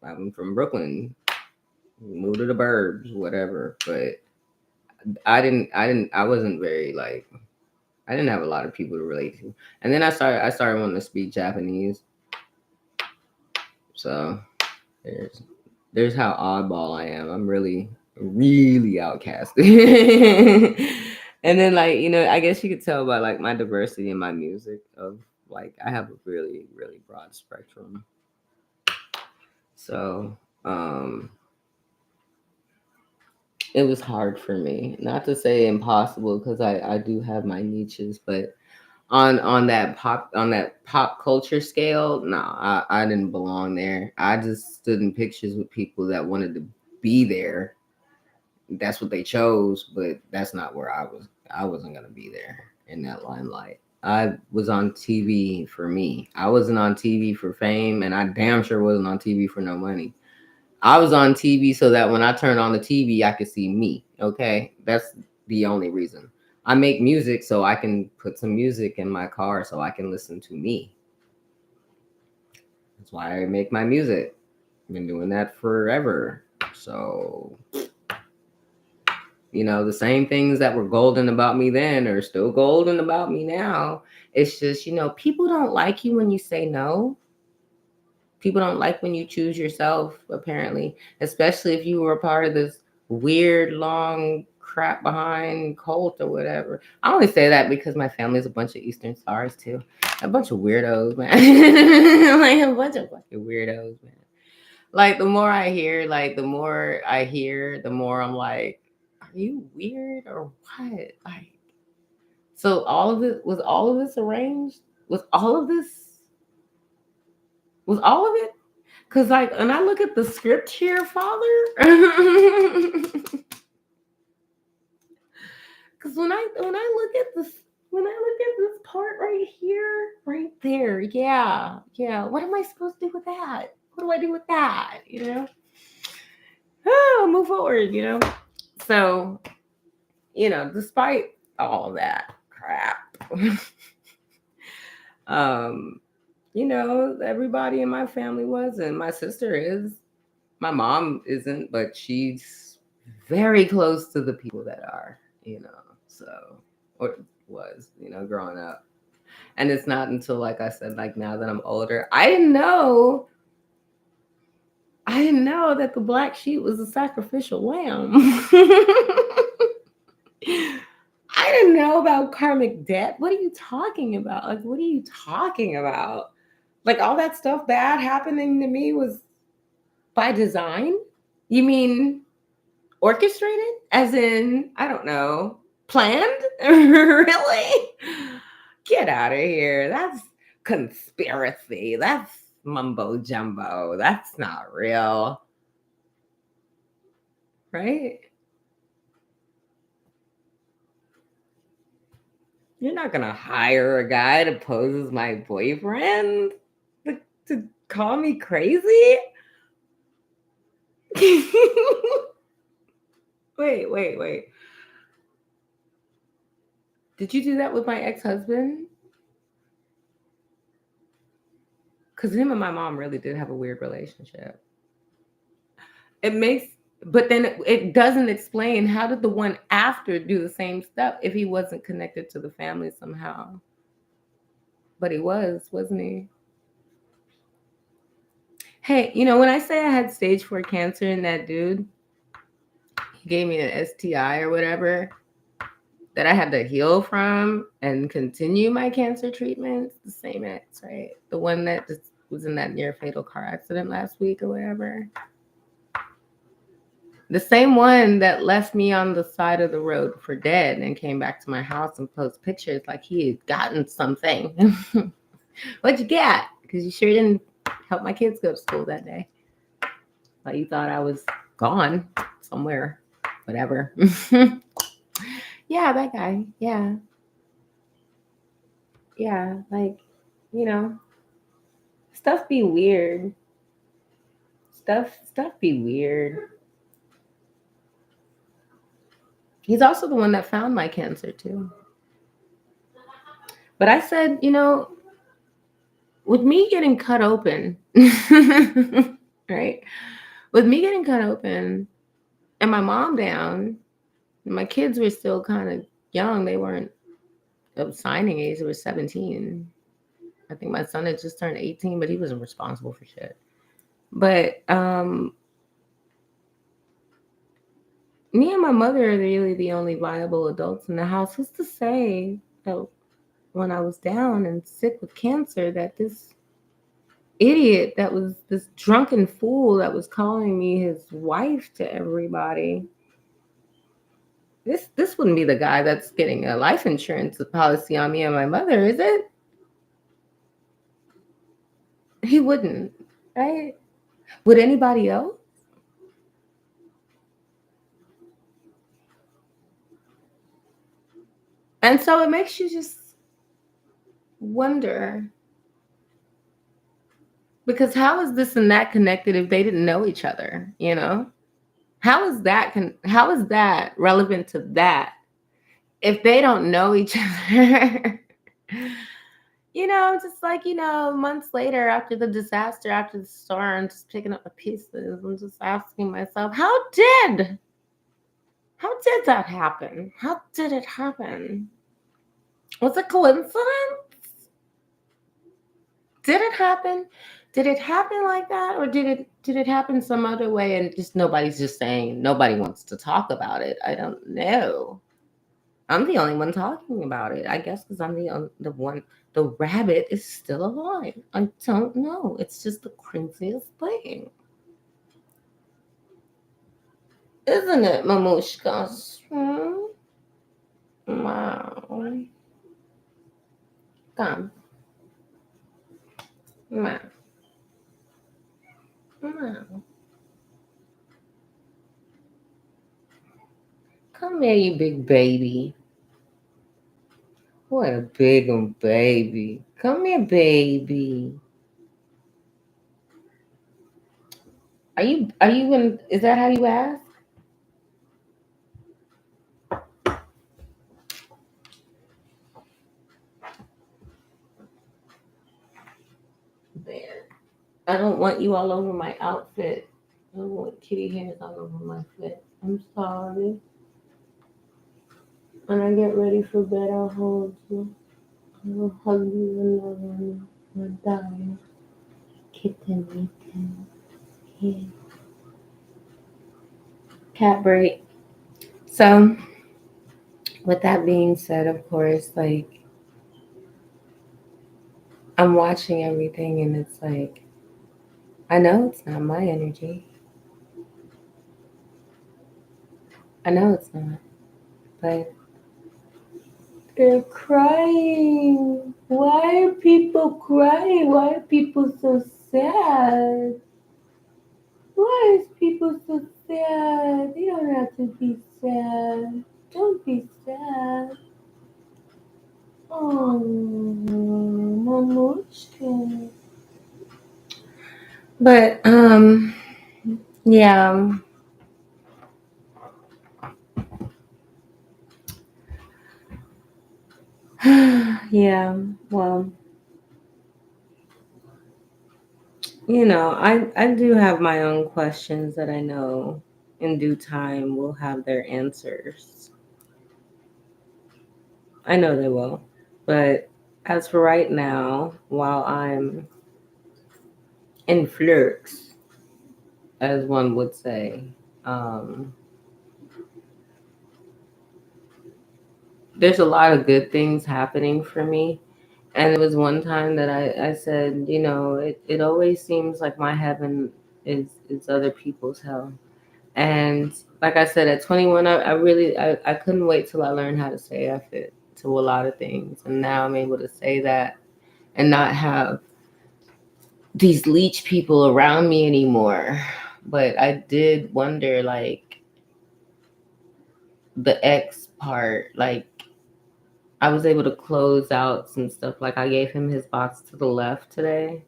Speaker 1: I'm from Brooklyn, moved to the burbs, whatever. But I wasn't very like. I didn't have a lot of people to relate to. And then I started wanting to speak Japanese. So there's how oddball I am. I'm really, really outcast. And then I guess you could tell by like my diversity in my music of like I have a really, really broad spectrum. So it was hard for me. Not to say impossible because I do have my niches, but on that pop culture scale, no, I didn't belong there. I just stood in pictures with people that wanted to be there. That's what they chose, but that's not where I was. I wasn't gonna be there in that limelight. I was on TV for me. I wasn't on TV for fame, and I damn sure wasn't on TV for no money. I was on TV so that when I turned on the TV, I could see me. Okay, that's the only reason. I make music so I can put some music in my car so I can listen to me. That's why I make my music. I've been doing that forever. So, the same things that were golden about me then are still golden about me now. It's just, people don't like you when you say no. People don't like when you choose yourself, apparently, especially if you were a part of this weird, long crap behind cult or whatever. I only say that because my family's a bunch of Eastern Stars too. A bunch of weirdos, man. Like a bunch of fucking weirdos, man. Like the more I'm like, are you weird or what? Like, so all of this arranged? Was all of this was all of it? Cause like, and I look at the script here, Father. Because when I look at this part right here, right there, yeah. What am I supposed to do with that? What do I do with that? Move forward. So, despite all that crap, everybody in my family was, and my sister is. My mom isn't, but she's very close to the people that are, so, or was, growing up. And it's not until, like I said, like now that I'm older, I didn't know that the black sheep was a sacrificial lamb. I didn't know about karmic debt. What are you talking about? Like, what are you talking about? Like, all that stuff bad happening to me was by design? You mean orchestrated? As in, I don't know, planned? Really? Get out of here. That's conspiracy. That's mumbo jumbo. That's not real. Right? You're not going to hire a guy to pose as my boyfriend? To call me crazy? Wait. Did you do that with my ex-husband? Because him and my mom really did have a weird relationship. But then it doesn't explain how did the one after do the same stuff if he wasn't connected to the family somehow. But he wasn't he? Hey, when I say I had stage 4 cancer in that dude, he gave me an STI or whatever that I had to heal from and continue my cancer treatment. The same ex, right? The one that just was in that near fatal car accident last week or whatever. The same one that left me on the side of the road for dead and came back to my house and posted pictures like he had gotten something. What'd you get? Because you sure didn't help my kids go to school that day. Like you thought I was gone somewhere. Whatever. Yeah, that guy. Yeah. Yeah, like, stuff be weird. Stuff be weird. He's also the one that found my cancer too. But I said, with me getting cut open, right? With me getting cut open and my mom down, my kids were still kind of young. They weren't of signing age. They were 17. I think my son had just turned 18, but he wasn't responsible for shit. But me and my mother are really the only viable adults in the house. Who's to say that when I was down and sick with cancer that this idiot, that was this drunken fool that was calling me his wife to everybody, this wouldn't be the guy that's getting a life insurance policy on me and my mother, is it? He wouldn't, right? Would anybody else? And so it makes you just wonder, because how is this and that connected if they didn't know each other, How is that relevant to that if they don't know each other? Just like, months later after the disaster, after the storm, just picking up the pieces and just asking myself, how did that happen? How did it happen? Was it coincidence? Did it happen? Did it happen like that? Or did it happen some other way and just nobody's just saying, nobody wants to talk about it? I don't know. I'm the only one talking about it, I guess, because I'm the one. The rabbit is still alive. I don't know. It's just the craziest thing. Isn't it, Mamushkas? Wow. Come. Wow. Wow. Come here, you big baby. What a big baby. Come here, baby. Are you gonna, is that how you ask? There. I don't want you all over my outfit. I don't want kitty hairs all over my foot. I'm sorry. When I get ready for bed, I'll hold you. I will hug you and love you. My darling. Kitten, kitten. Yeah. Cat break. So, with that being said, of course, like, I'm watching everything and it's like, I know it's not my energy. I know it's not. But they're crying. Why are people crying? Why are people so sad? Why is people so sad? You don't have to be sad. Don't be sad. Oh, mamushka. But yeah, yeah. Well, I do have my own questions that I know in due time will have their answers. I know they will. But as for right now, while I'm in flux, as one would say, um, there's a lot of good things happening for me. And there was one time that I said, it always seems like my heaven is other people's hell. And like I said, at 21, I really, I couldn't wait till I learned how to say F it to a lot of things. And now I'm able to say that and not have these leech people around me anymore. But I did wonder, like, the X part, like, I was able to close out some stuff. Like, I gave him his box to the left today.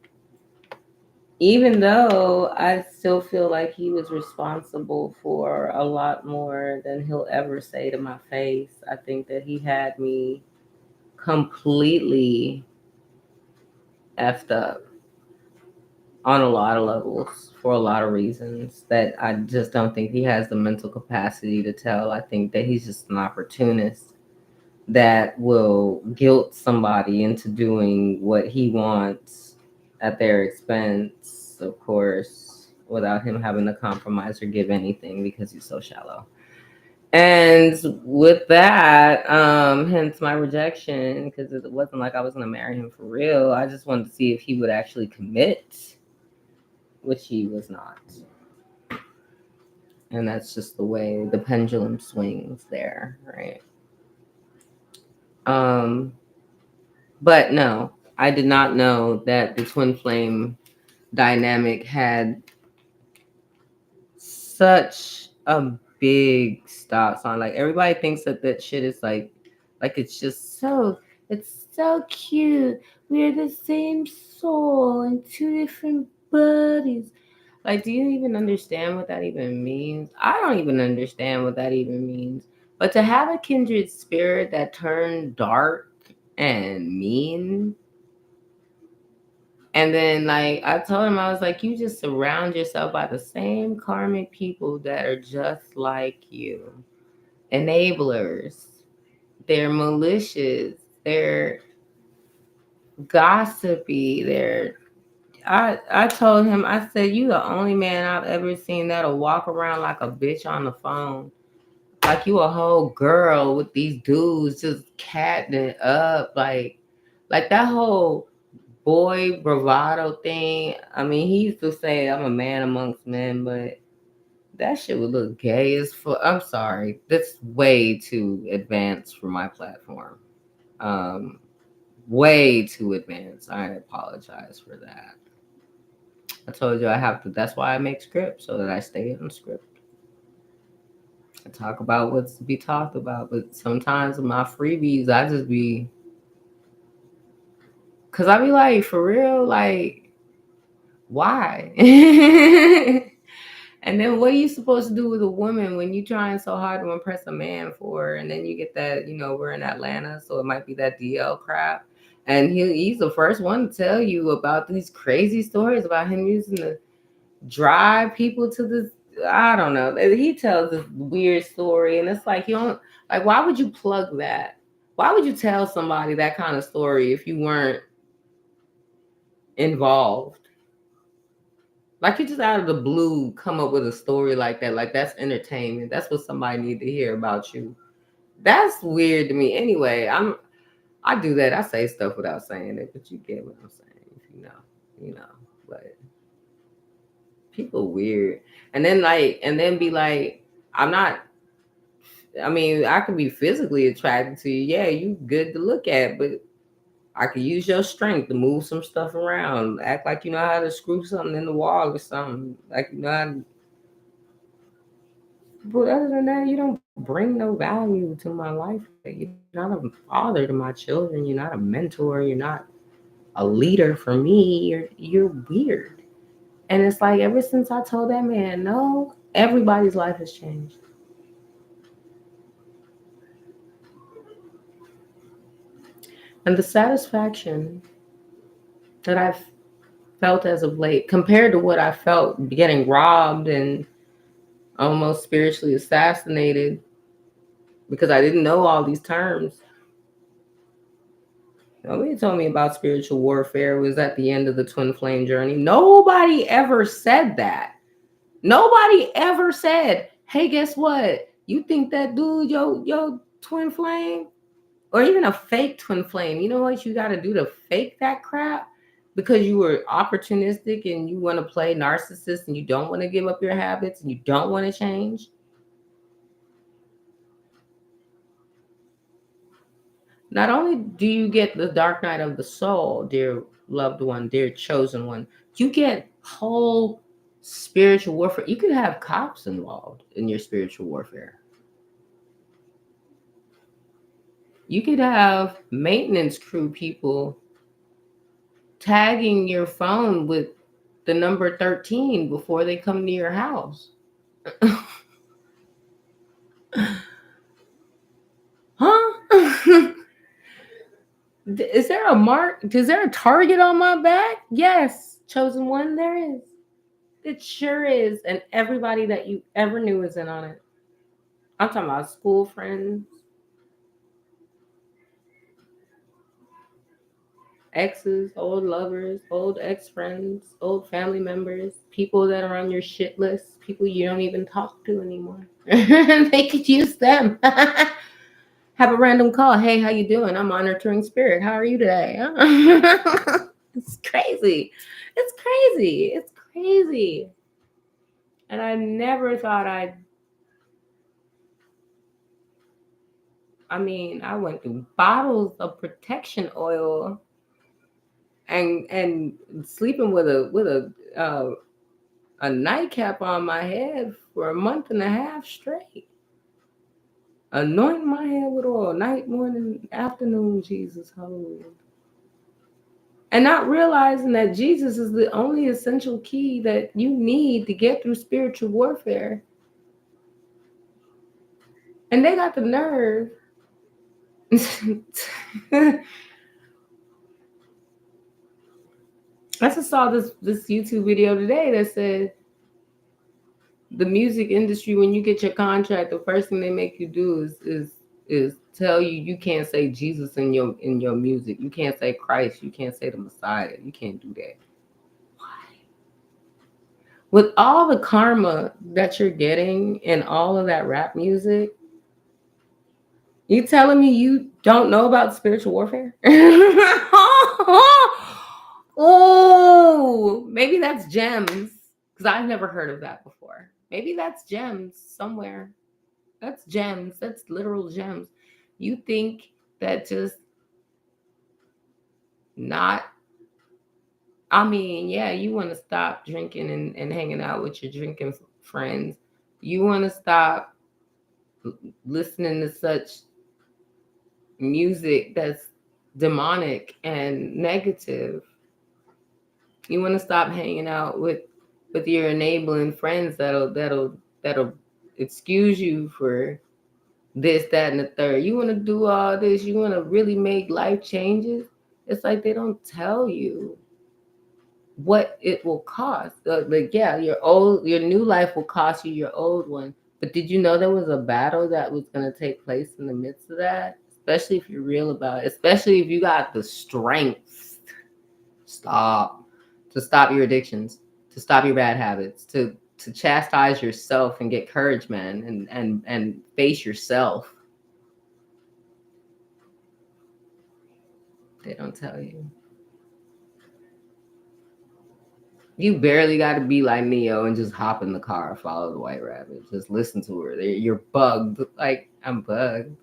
Speaker 1: Even though I still feel like he was responsible for a lot more than he'll ever say to my face. I think that he had me completely effed up on a lot of levels for a lot of reasons that I just don't think he has the mental capacity to tell. I think that he's just an opportunist that will guilt somebody into doing what he wants at their expense, of course, without him having to compromise or give anything because he's so shallow. And with that, hence my rejection, because it wasn't like I was going to marry him for real. I just wanted to see if he would actually commit, which he was not. And that's just the way the pendulum swings there, right? Um, but no, I did not know that the twin flame dynamic had such a big stop sign. Like, everybody thinks that that shit is like it's just it's so cute. We're the same soul in two different bodies. Like, do you even understand what that even means? I don't even understand what that even means. But to have a kindred spirit that turned dark and mean, and then, like, I told him, I was like, you just surround yourself by the same karmic people that are just like you. Enablers. They're malicious. They're gossipy. I told him, I said, you the only man I've ever seen that'll walk around like a bitch on the phone. Like, you a whole girl with these dudes just catting it up. Like that whole boy bravado thing. I mean, he used to say I'm a man amongst men, but that shit would look gay as fuck. I'm sorry. That's way too advanced for my platform. Um, Way too advanced. I apologize for that. I told you I have to. That's why I make scripts so that I stay in script. I talk about what's to be talked about, but sometimes with my freebies, I just be Cause I be like, for real, like, why? And then what are you supposed to do with a woman when you trying so hard to impress a man for her? And then you get that, we're in Atlanta, so it might be that DL crap. And he's the first one to tell you about these crazy stories about him using to drive people to this. I don't know. He tells this weird story, and it's like, you don't, like, why would you plug that? Why would you tell somebody that kind of story if you weren't involved? Like, you just out of the blue come up with a story like that. Like, that's entertainment. That's what somebody need to hear about you. That's weird to me. Anyway, I do that. I say stuff without saying it, but you get what I'm saying. If you know. But people weird. And then be like, I'm not. I mean, I could be physically attracted to you. Yeah, you good to look at, but I could use your strength to move some stuff around. Act like you know how to screw something in the wall or something. Like, you know how to. But other than that, you don't bring no value to my life. You're not a father to my children. You're not a mentor. You're not a leader for me. You're weird. And it's like, ever since I told that man no, everybody's life has changed. And the satisfaction that I've felt as of late, compared to what I felt getting robbed and almost spiritually assassinated because I didn't know all these terms. Nobody told me about spiritual warfare was at the end of the twin flame journey. Nobody ever said that. Nobody ever said, hey, guess what? You think that dude, yo twin flame? Or even a fake twin flame. You know what you got to do to fake that crap? Because you were opportunistic and you want to play narcissist and you don't want to give up your habits and you don't want to change. Not only do you get the dark night of the soul, dear loved one, dear chosen one, you get whole spiritual warfare. You could have cops involved in your spiritual warfare. You could have maintenance crew people tagging your phone with the number 13 before they come to your house. Huh? Is there a mark? Is there a target on my back? Yes, chosen one, there is. It sure is. And everybody that you ever knew is in on it. I'm talking about school friends, exes, old lovers, old ex-friends, old family members, people that are on your shit list, people you don't even talk to anymore. They could use them. Have a random call. Hey, how you doing? I'm monitoring spirit. How are you today? It's crazy. It's crazy. It's crazy. And I never thought I went through bottles of protection oil and sleeping with a nightcap on my head for a month and a half straight. Anointing my head with oil, night, morning, afternoon, Jesus, hallelujah. And not realizing that Jesus is the only essential key that you need to get through spiritual warfare. And they got the nerve. I just saw this YouTube video today that said the music industry, when you get your contract, the first thing they make you do is tell you can't say Jesus in your music. You can't say Christ. You can't say the Messiah. You can't do that. Why? With all the karma that you're getting in all of that rap music, you telling me you don't know about spiritual warfare? Oh, maybe that's gems, because I've never heard of that before. Maybe that's gems somewhere. That's gems. That's literal gems. You think that just not, yeah, you want to stop drinking and hanging out with your drinking friends. You want to stop listening to such music that's demonic and negative. You want to stop hanging out with your enabling friends that'll excuse you for this, that, and the third. You want to do all this. You want to really make life changes. It's like they don't tell you what it will cost. Like, yeah, your new life will cost you your old one. But did you know there was a battle that was going to take place in the midst of that? Especially if you're real about it. Especially if you got the strength. Stop. To stop your addictions. To stop your bad habits. To chastise yourself and get courage, man. And face yourself. They don't tell you. You barely got to be like Neo and just hop in the car, follow the white rabbit, just listen to her. You're bugged. Like, I'm bugged.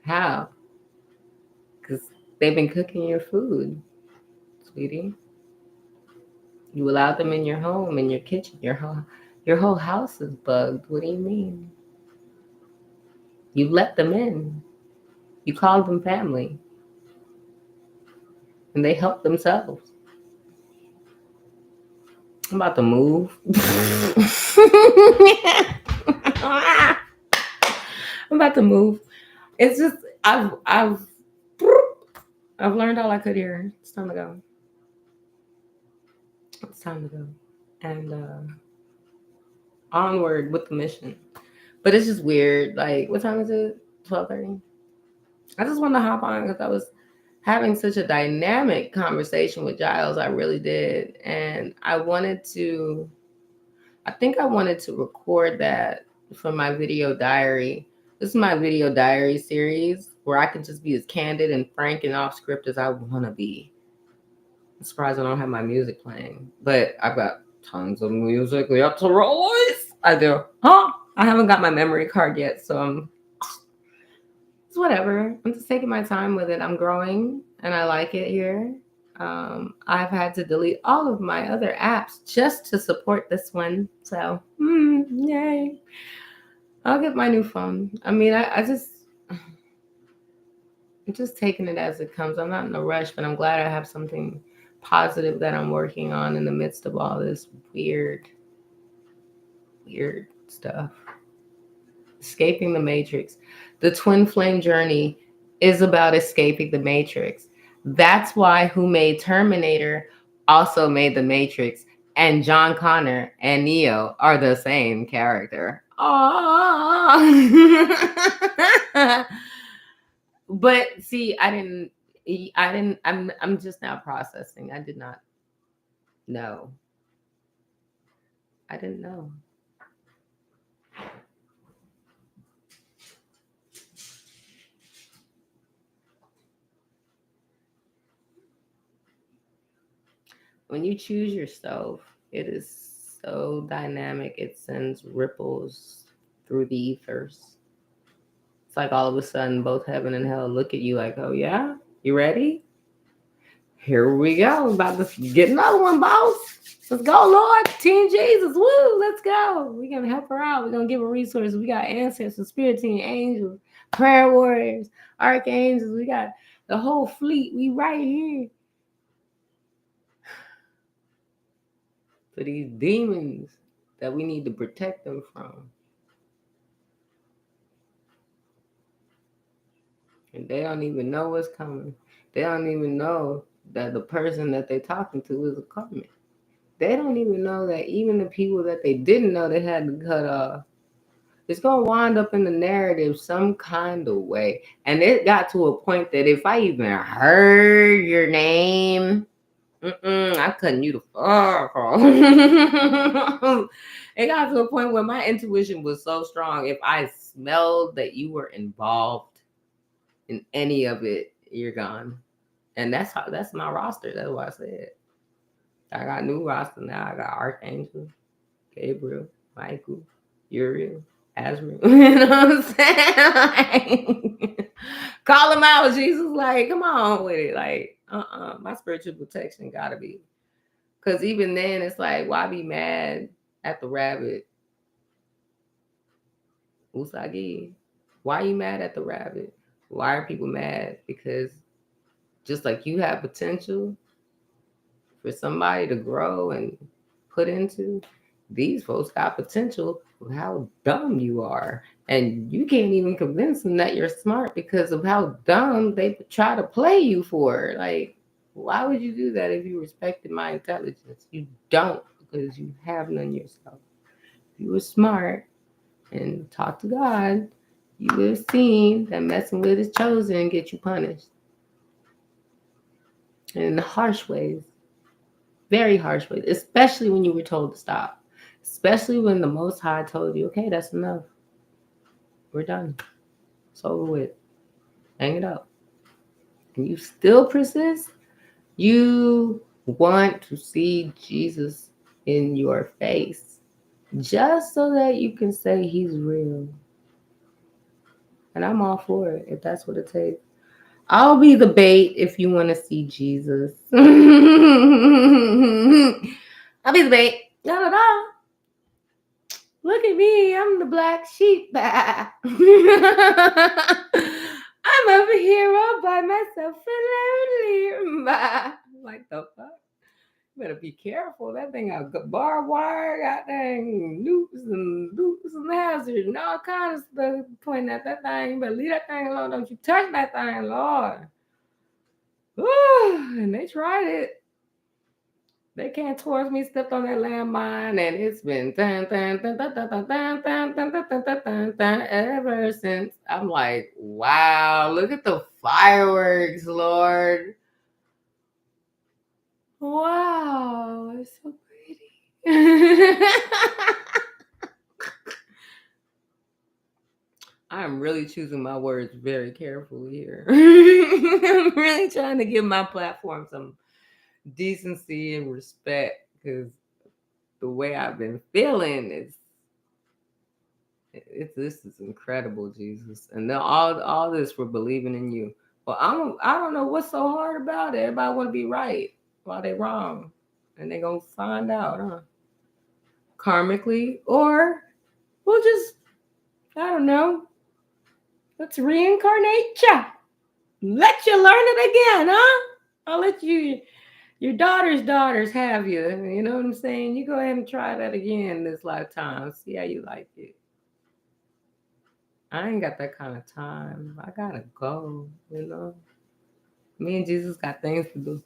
Speaker 1: How? Because they've been cooking your food, sweetie. You allowed them in your home, in your kitchen. Your whole house is bugged. What do you mean? You let them in. You called them family, and they help themselves. I'm about to move. I'm about to move. It's just I've learned all I could here. It's time to go. It's time to go. And onward with the mission. But it's just weird. Like, what time is it? 12:30. I just wanted to hop on because I was having such a dynamic conversation with Giles. I really did. And I think I wanted to record that for my video diary. This is my video diary series where I can just be as candid and frank and off script as I want to be. I'm surprised I don't have my music playing, but I've got tons of music. We have to Royce. I do. Huh? I haven't got my memory card yet, so it's whatever. I'm just taking my time with it. I'm growing, and I like it here. I've had to delete all of my other apps just to support this one. So, yay! I'll get my new phone. I mean, I'm just taking it as it comes. I'm not in a rush, but I'm glad I have something positive that I'm working on in the midst of all this weird stuff. Escaping the Matrix. The twin flame journey is about escaping the Matrix. That's why who made Terminator also made the Matrix, and John Connor and Neo are the same character. Oh. But see, I'm just now processing. I did not know. I didn't know. When you choose yourself, it is so dynamic. It sends ripples through the ethers. It's like all of a sudden, both heaven and hell look at you like, oh, yeah? You ready? Here we go. About to get another one, boss. Let's go, Lord. Team Jesus. Woo. Let's go. We're going to help her out. We're going to give her resources. We got ancestors, spirit team, angels, prayer warriors, archangels. We got the whole fleet. We right here. For these demons that we need to protect them from. And they don't even know what's coming. They don't even know that the person that they're talking to is coming. They don't even know that even the people that they didn't know they had to cut off, it's going to wind up in the narrative some kind of way. And it got to a point that if I even heard your name, I'm cutting you the fuck off. It got to a point where my intuition was so strong. If I smelled that you were involved in any of it, you're gone. And that's my roster. That's what I said. I got new roster now. I got Archangel, Gabriel, Michael, Uriel, Azrael. You know what I'm saying? Like, call them out. Jesus, like, come on with it. Like, my spiritual protection gotta be. Because even then, it's like, why be mad at the rabbit? Usagi. Why are you mad at the rabbit? Why are people mad? Because Just like you have potential for somebody to grow and put into, these folks got potential of how dumb you are. And you can't even convince them that you're smart because of how dumb they try to play you for. Like, why would you do that if you respected my intelligence? You don't, because you have none yourself. If you were smart and talked to God, you would have seen that messing with his chosen get you punished. And in harsh ways, very harsh ways, especially when you were told to stop. Especially when the Most High told you, okay, that's enough. We're done. It's over with. Hang it up. And you still persist, you want to see Jesus in your face just so that you can say he's real. And I'm all for it if that's what it takes. I'll be the bait if you want to see Jesus. I'll be the bait. Da, da, da. Look at me, I'm the black sheep. I'm over here all by myself and lonely. Like the fuck? Better be careful. That thing got barbed wire, got dang loops and hazards and all kinds of stuff pointing at that thing. You better leave that thing alone. Don't you touch that thing, Lord. Ooh, and they tried it. They came towards me, stepped on that landmine, and it's been ever since. I'm like, wow, look at the fireworks, Lord. Wow, it's so pretty. I'm really choosing my words very carefully here. I'm really trying to give my platform some decency and respect because the way I've been feeling is this is incredible, Jesus. And then all this for believing in you. Well, I don't know what's so hard about it. Everybody want to be right while they wrong. And they gonna find out, huh? Karmically. Or we'll just, I don't know. Let's reincarnate ya. Let you learn it again, huh? I'll let your daughters have you. You know what I'm saying? You go ahead and try that again this lifetime. See how you like it. I ain't got that kind of time. I gotta go, you know. Me and Jesus got things to do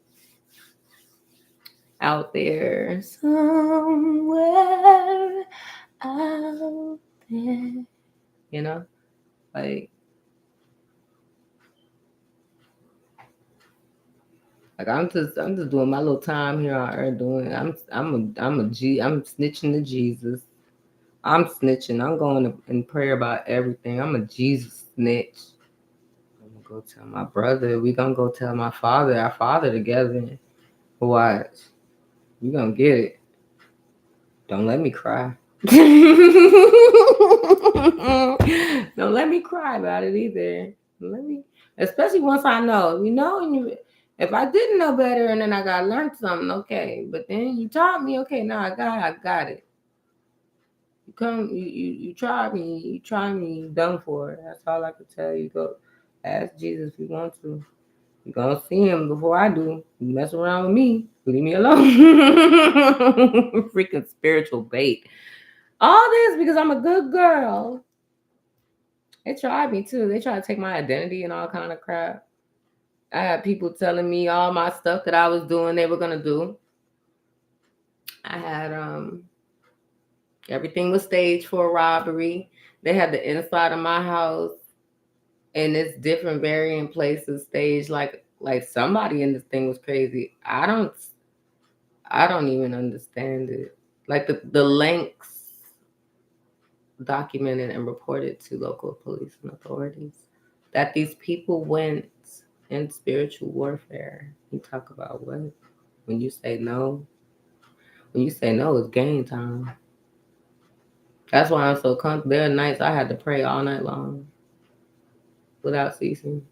Speaker 1: out there. Somewhere out there. You know? Like I'm just doing my little time here on earth doing I'm snitching to Jesus. I'm snitching. I'm going in prayer about everything. I'm a Jesus snitch. I'm gonna go tell my brother. We gonna go tell my father, our father together. Watch. You gonna get it. Don't let me cry. Don't let me cry about it either. Let me, especially once I know. You know, if I didn't know better and then I got learned something, okay. But then you taught me, okay. Now I got it. You try me, you done for it. That's all I could tell you. Go ask Jesus if you want to. You're gonna see him before I do. You mess around with me, leave me alone. Freaking spiritual bait. All this because I'm a good girl. They tried me too. They tried to take my identity and all kind of crap. I had people telling me all my stuff that I was doing they were gonna do. I had everything was staged for a robbery. They had the inside of my house and it's different varying places staged like somebody in this thing was crazy. I don't even understand it. Like the lengths documented and reported to local police and authorities that these people went in spiritual warfare. You talk about what? When you say no, it's game time. That's why I'm so comfortable. There are nights I had to pray all night long without ceasing.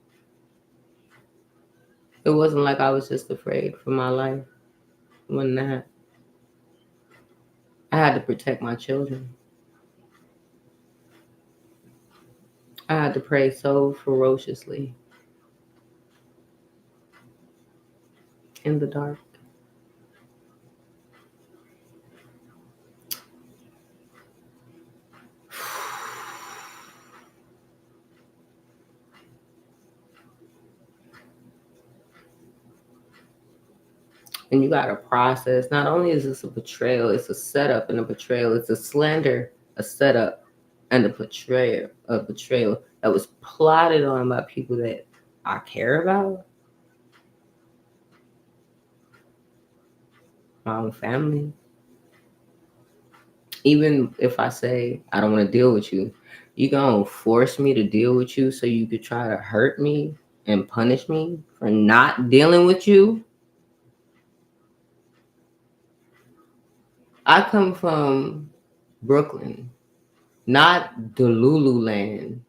Speaker 1: It wasn't like I was just afraid for my life. It wasn't that. I had to protect my children. I had to pray so ferociously. in the dark. And you got to process. Not only is this a betrayal, it's a setup and a betrayal. It's a slander, a setup, and a betrayal that was plotted on by people that I care about, my own family. Even if I say I don't want to deal with you, you gonna force me to deal with you so you could try to hurt me and punish me for not dealing with you. I come from Brooklyn, not Delulu land,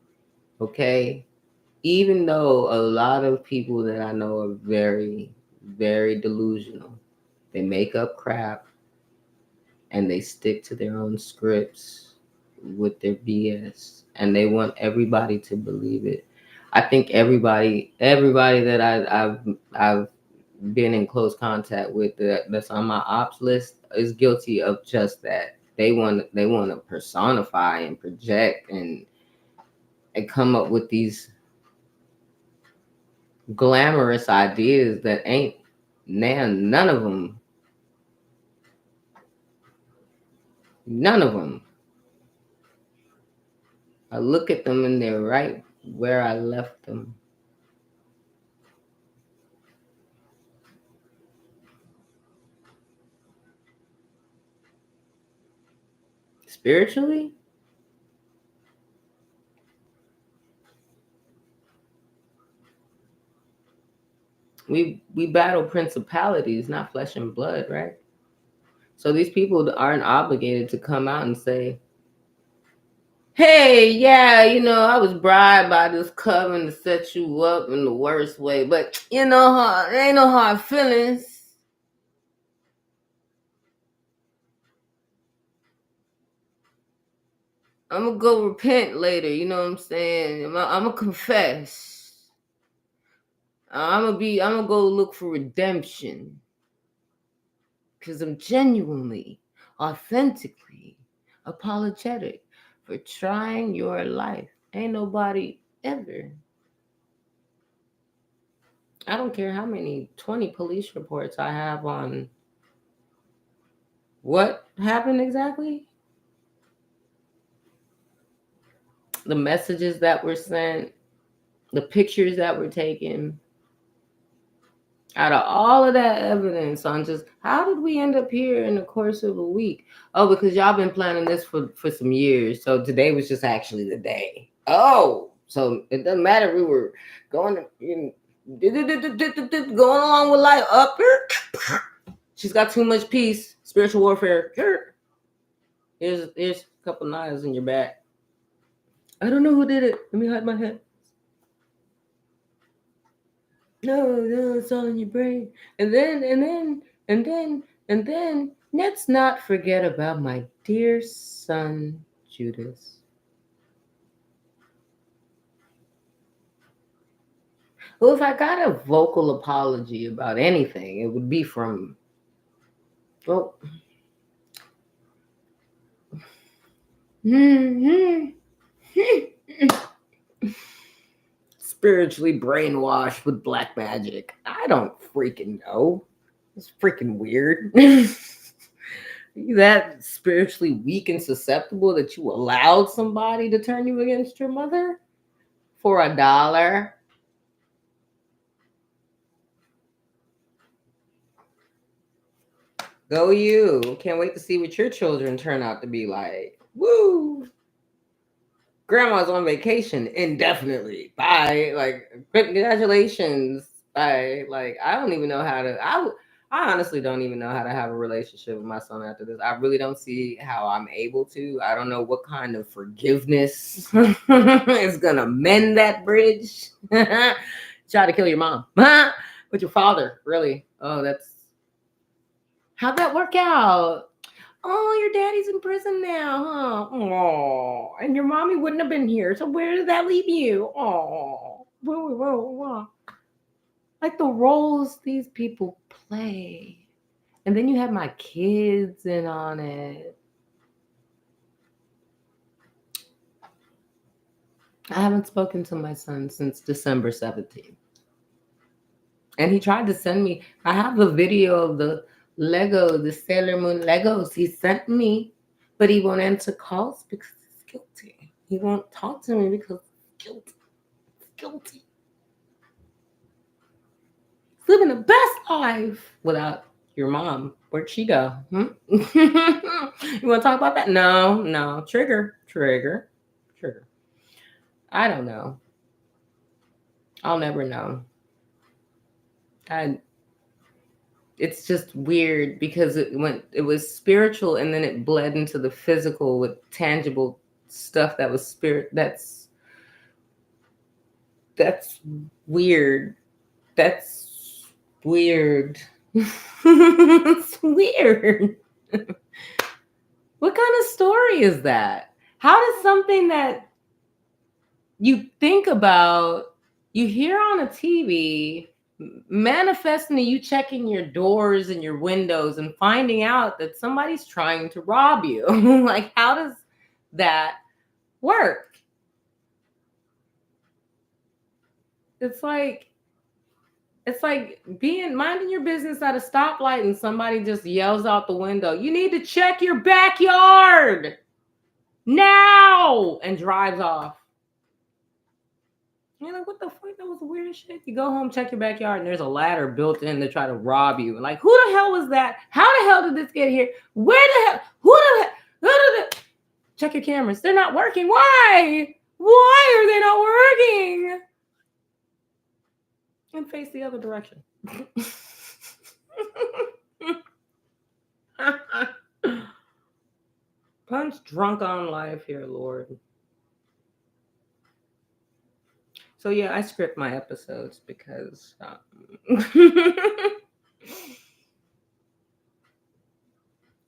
Speaker 1: okay? Even though a lot of people that I know are very, very delusional, they make up crap and they stick to their own scripts with their BS, and they want everybody to believe it. I think everybody that I've been in close contact with that's on my ops list is guilty of just that. They want to personify and project and come up with these glamorous ideas that ain't none of them. None of them. I look at them and they're right where I left them. Spiritually, we battle principalities, not flesh and blood, right? So these people aren't obligated to come out and say, hey, yeah, I was bribed by this coven to set you up in the worst way, but there ain't no hard feelings. I'm gonna go repent later, you know what I'm saying? I'm gonna confess. I'm gonna go look for redemption. Because I'm genuinely, authentically apologetic for trying your life. Ain't nobody ever. I don't care how many 20 police reports I have on what happened exactly. The messages that were sent, the pictures that were taken. Out of all of that evidence on just how did we end up here in the course of a week? Oh, because y'all been planning this for some years. So today was just actually the day. Oh, so it doesn't matter. We were going going along with life up here. She's got too much peace. Spiritual warfare. Here's a couple knives in your back. I don't know who did it. Let me hide my head. No, it's all in your brain. And then, let's not forget about my dear son, Judas. Well, if I got a vocal apology about anything, it would be from, well, spiritually brainwashed with black magic. I don't freaking know. It's freaking weird. You that spiritually weak and susceptible that you allowed somebody to turn you against your mother for $1? Go you. Can't wait to see what your children turn out to be like. Woo! Grandma's on vacation indefinitely. Bye. Like, congratulations. Bye. Like, I don't even know how to. I honestly don't even know how to have a relationship with my son after this. I really don't see how I'm able to. I don't know what kind of forgiveness is gonna mend that bridge. Try to kill your mom. With your father, really. Oh, how'd that work out? Oh, your daddy's in prison now, huh? Oh, and your mommy wouldn't have been here. So where does that leave you? Oh, whoa. Like the roles these people play. And then you have my kids in on it. I haven't spoken to my son since December 17th. And he tried to send me, I have a video of the Sailor Moon Legos he sent me, but he won't answer calls because he's guilty. He won't talk to me because he's guilty. He's guilty. He's living the best life without your mom. Where'd she go? You want to talk about that? No. Trigger. I don't know. I'll never know. It's just weird because it was spiritual and then it bled into the physical with tangible stuff that was spirit. That's weird. That's weird. It's weird. What kind of story is that? How does something that you think about, you hear on a TV, manifesting to you checking your doors and your windows and finding out that somebody's trying to rob you? Like, how does that work? It's like being minding your business at a stoplight and somebody just yells out the window, "You need to check your backyard now," and drives off. You're like, what the fuck? That was the weirdest shit. You go home, check your backyard, and there's a ladder built in to try to rob you. Like, who the hell was that? How the hell did this get here? Where the hell? Who the hell? Check your cameras. They're not working. Why? Why are they not working? And face the other direction. Punch drunk on life here, Lord. So yeah, I script my episodes because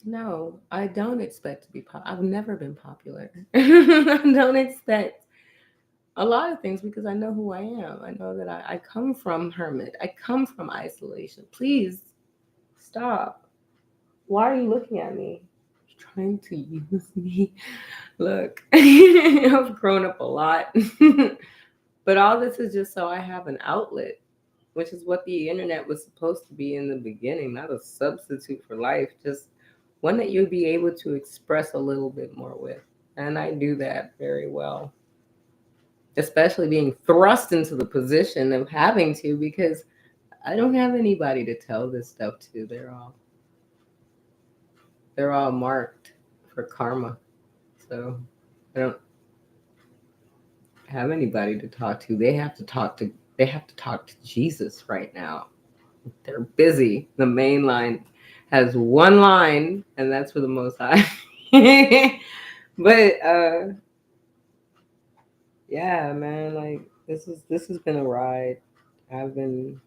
Speaker 1: no, I don't expect to be I've never been popular. I don't expect a lot of things because I know who I am. I know that I come from hermit. I come from isolation. Please stop. Why are you looking at me? You're trying to use me. Look, I've grown up a lot. But all this is just so I have an outlet, which is what the internet was supposed to be in the beginning, not a substitute for life, just one that you'd be able to express a little bit more with. And I do that very well, especially being thrust into the position of having to, because I don't have anybody to tell this stuff to. They're all marked for karma. So I don't have anybody to talk to. They have to talk to Jesus right now. They're busy. The main line has one line, and that's for the Most High. But yeah, man, like this has been a ride. I've been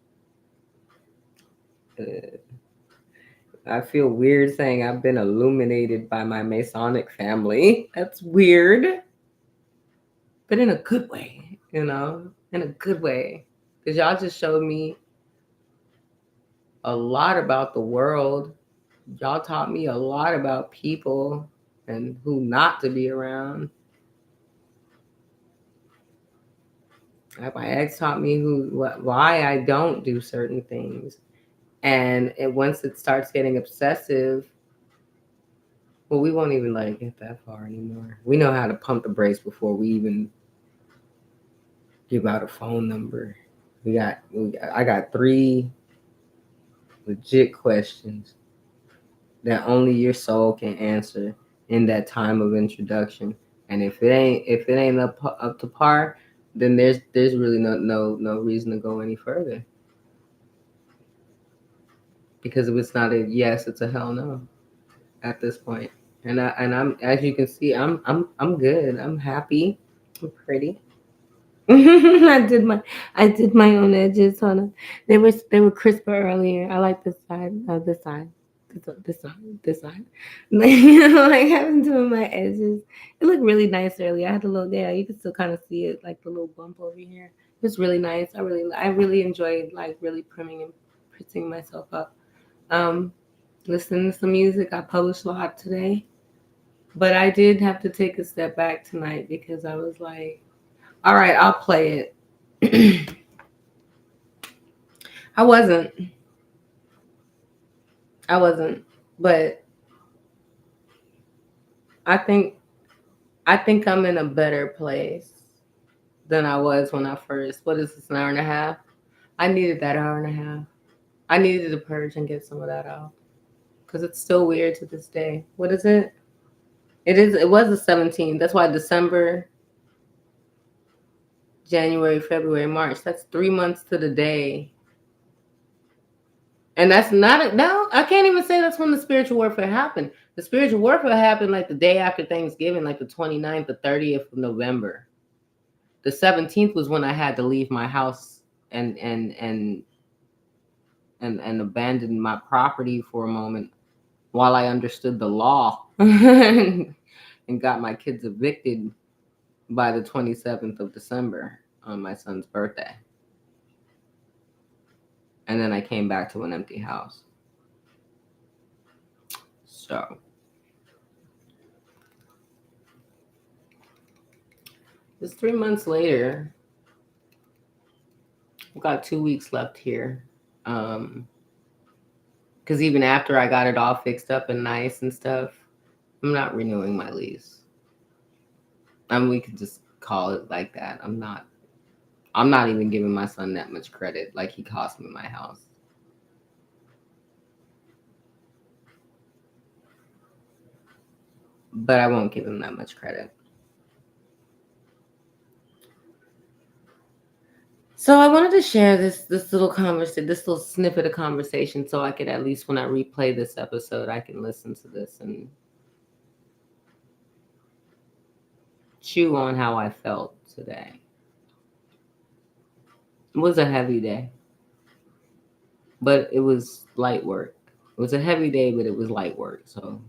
Speaker 1: I feel weird saying I've been illuminated by my Masonic family. That's weird. But in a good way, in a good way. Because y'all just showed me a lot about the world. Y'all taught me a lot about people and who not to be around. My ex taught me why I don't do certain things. And once it starts getting obsessive, well, we won't even let it get that far anymore. We know how to pump the brakes before we even give out a phone number. I got 3 legit questions that only your soul can answer in that time of introduction. And if it ain't up to par, then there's really no reason to go any further. Because if it's not a yes, it's a hell no at this point. And I'm, as you can see, I'm good. I'm happy. I'm pretty. I did my own edges. Hold on. They were crisper earlier. I like this side. this side. Like having two of my edges. It looked really nice earlier. I had a little there. You can still kind of see it, like the little bump over here. It was really nice. I really enjoyed like really primming and prettying myself up. Um, Listening to some music. I published a lot today, but I did have to take a step back tonight because I was like, all right, I'll play it. I wasn't. I wasn't. But I think I'm in a better place than I was when I first. What is this, an hour and a half? I needed that hour and a half. I needed to purge and get some of that out because it's still weird to this day. What is it? It is. It was the 17th. That's why December, January, February, March. That's 3 months to the day. And that's not no. I can't even say that's when the spiritual warfare happened. The spiritual warfare happened like the day after Thanksgiving, like the 29th, the 30th of November. The 17th was when I had to leave my house and abandon my property for a moment while I understood the law and got my kids evicted by the 27th of December on my son's birthday. And then I came back to an empty house. So it's 3 months later. I've got 2 weeks left here. Because even after I got it all fixed up and nice and stuff, I'm not renewing my lease. I mean, we could just call it like that. I'm not even giving my son that much credit. Like, he cost me my house. But I won't give him that much credit. So I wanted to share this little this little snippet of conversation, so I could, at least when I replay this episode, I can listen to this and chew on how I felt today. It was a heavy day, but it was light work. It was a heavy day, but it was light work, so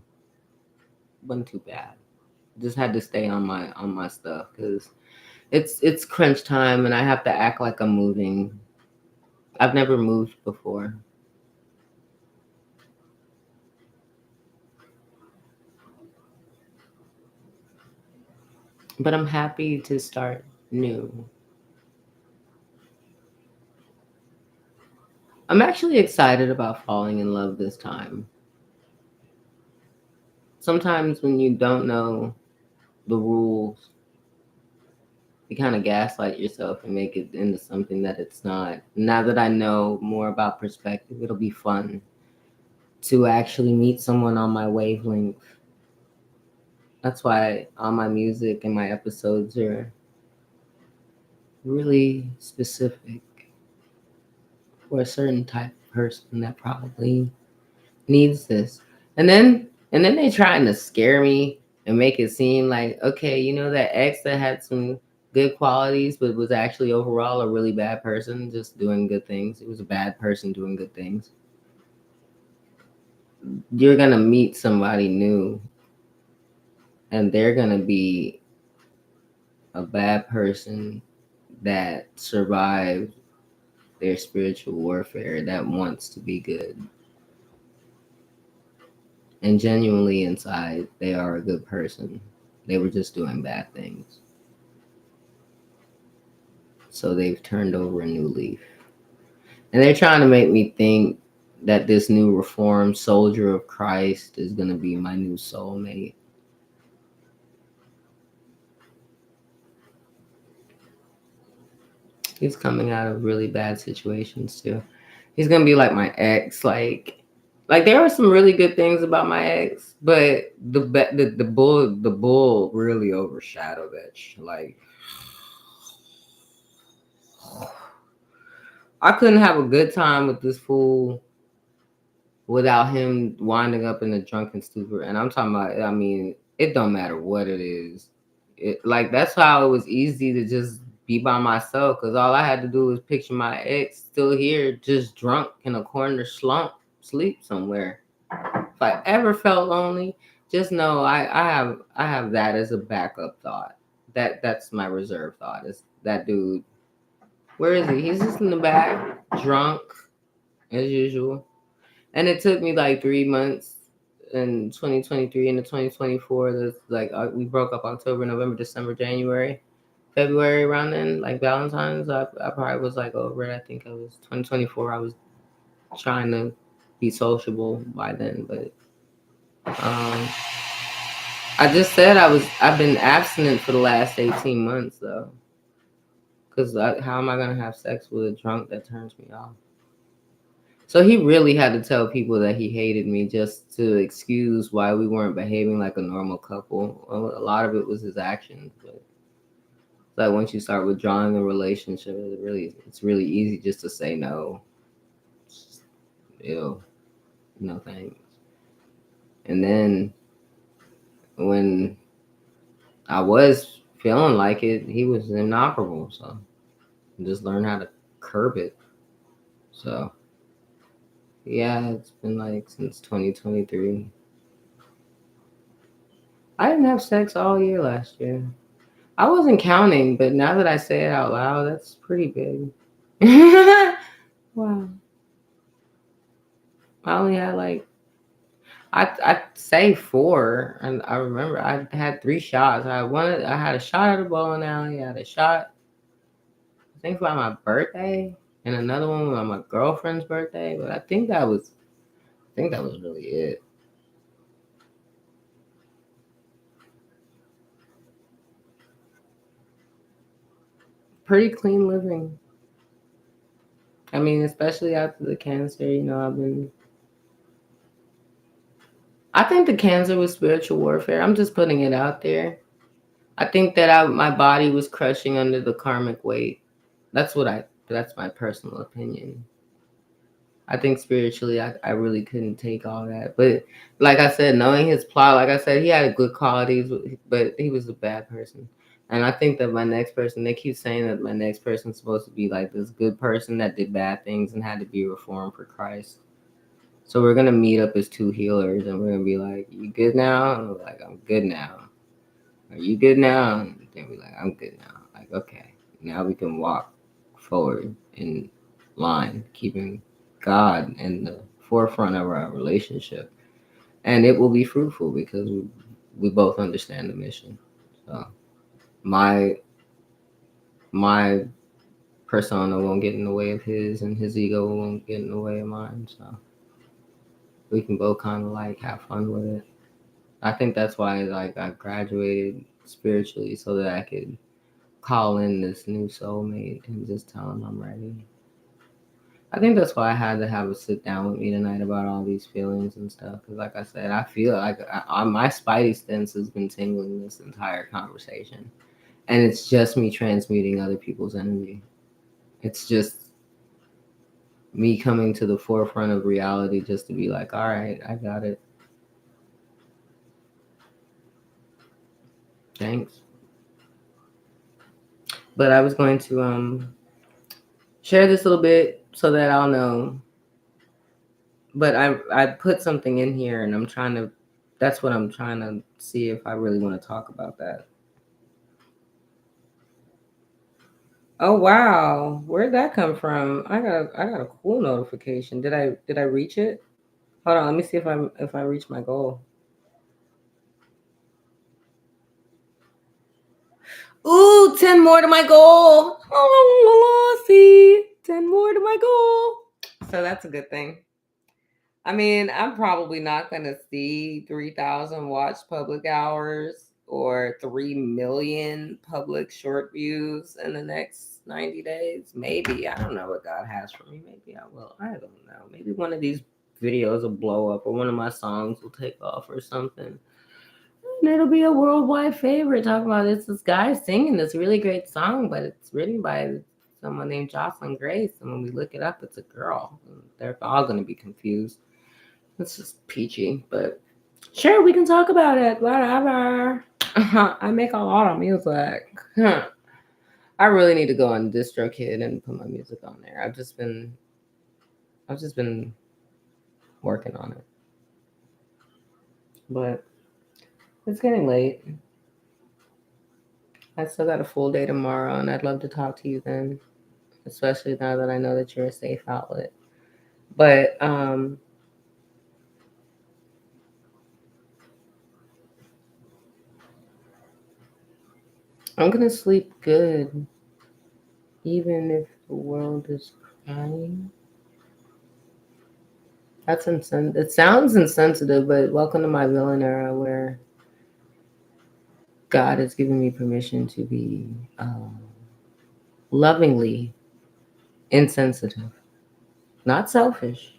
Speaker 1: it wasn't too bad. Just had to stay on my stuff because it's crunch time and I have to act like I'm moving. I've never moved before. But I'm happy to start new. I'm actually excited about falling in love this time. Sometimes when you don't know the rules, you kind of gaslight yourself and make it into something that it's not. Now that I know more about perspective, it'll be fun to actually meet someone on my wavelength. That's why all my music and my episodes are really specific for a certain type of person that probably needs this. And then they trying to scare me and make it seem like, okay, you know, that ex that had some good qualities but was actually overall a really bad person just doing good things. It was a bad person doing good things. You're gonna meet somebody new and they're gonna be a bad person that survived their spiritual warfare, that wants to be good. And genuinely inside, they are a good person. They were just doing bad things. So they've turned over a new leaf. And they're trying to make me think that this new reformed soldier of Christ is going to be my new soulmate. He's coming out of really bad situations too. He's going to be like my ex. Like there were some really good things about my ex, but the bull really overshadowed that. Like, I couldn't have a good time with this fool without him winding up in a drunken stupor. And I'm talking about, I mean, it don't matter what it is. That's how it was easy to just be by myself, because all I had to do was picture my ex still here, just drunk in a corner slump, sleep somewhere. If I ever felt lonely, just know I have that as a backup thought. That's my reserve thought. Is that dude? Where is he? He's just in the back, drunk as usual. And it took me like 3 months in 2023 into 2024. That's like we broke up October, November, December, January, February around then, like Valentine's. I probably was like over it. I think it was 2024. I was trying to be sociable by then, but I just said I've been abstinent for the last 18 months though, because how am I gonna have sex with a drunk that turns me off? So he really had to tell people that he hated me just to excuse why we weren't behaving like a normal couple. Well, a lot of it was his actions, but like once you start withdrawing a relationship, it's really easy just to say no. Just, ew, no thanks. And then when I was feeling like it, he was inoperable. So just learn how to curb it. So yeah, it's been like since 2023. I didn't have sex all year last year. I wasn't counting, but now that I say it out loud, that's pretty big. Wow. I only had like I'd say 4, and I remember I had 3 shots. I had a shot at a bowling alley. I had a shot, I think, by my birthday, and another one on my girlfriend's birthday. But I think that was really it. Pretty clean living. I mean, especially after the cancer, I think the cancer was spiritual warfare. I'm just putting it out there. I think that my body was crushing under the karmic weight. That's my personal opinion. I think spiritually, I really couldn't take all that. But like I said, knowing his plot, like I said, he had good qualities, but he was a bad person. And I think that my next person, they keep saying that my next person's supposed to be like this good person that did bad things and had to be reformed for Christ. So we're gonna meet up as 2 healers, and we're gonna be like, "You good now?" And we're like, "I'm good now." "Are you good now?" And then we're like, "I'm good now." Like, okay, now we can walk forward in line, keeping God in the forefront of our relationship, and it will be fruitful because we both understand the mission. So my my persona won't get in the way of his, and his ego won't get in the way of mine. So we can both kind of like have fun with it. I think that's why like I graduated spiritually so that I could call in this new soulmate and just tell him I'm ready. I think that's why I had to have a sit down with me tonight about all these feelings and stuff. Because, like I said, I feel like my spidey sense has been tingling this entire conversation, and it's just me transmuting other people's energy. It's just me coming to the forefront of reality, just to be like, all right, I got it. Thanks. But I was going to share this a little bit so that I'll know. But I put something in here, and that's what I'm trying to see if I really want to talk about that. Oh wow, where'd that come from? I got a cool notification. Did I reach it? Hold on, let me see if I reach my goal. Ooh, 10 more to my goal. Oh, see, 10 more to my goal. So that's a good thing. I mean, I'm probably not going to see 3,000 watched public hours or 3 million public short views in the next 90 days. Maybe. I don't know what God has for me. Maybe I will. I don't know. Maybe one of these videos will blow up or one of my songs will take off or something. And it'll be a worldwide favorite. Talking about this guy singing this really great song, but it's written by someone named Jocelyn Grace. And when we look it up, it's a girl. They're all going to be confused. It's just peachy, but sure, we can talk about it. Whatever. I make a lot of music. I really need to go on DistroKid and put my music on there. I've just been working on it. But it's getting late. I still got a full day tomorrow, and I'd love to talk to you then, especially now that I know that you're a safe outlet. But I'm gonna sleep good, even if the world is crying. It sounds insensitive, but welcome to my villain era where God has given me permission to be lovingly insensitive, not selfish,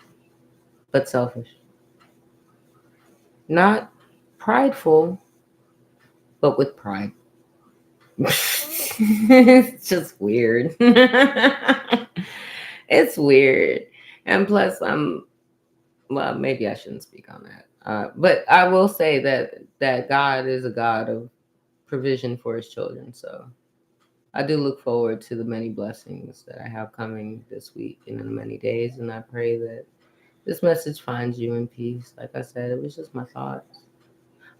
Speaker 1: but selfish, not prideful, but with pride. It's just weird. It's weird. And plus, well, maybe I shouldn't speak on that. But I will say that God is a God of provision for his children. So I do look forward to the many blessings that I have coming this week and in the many days. And I pray that this message finds you in peace. Like I said, it was just my thoughts.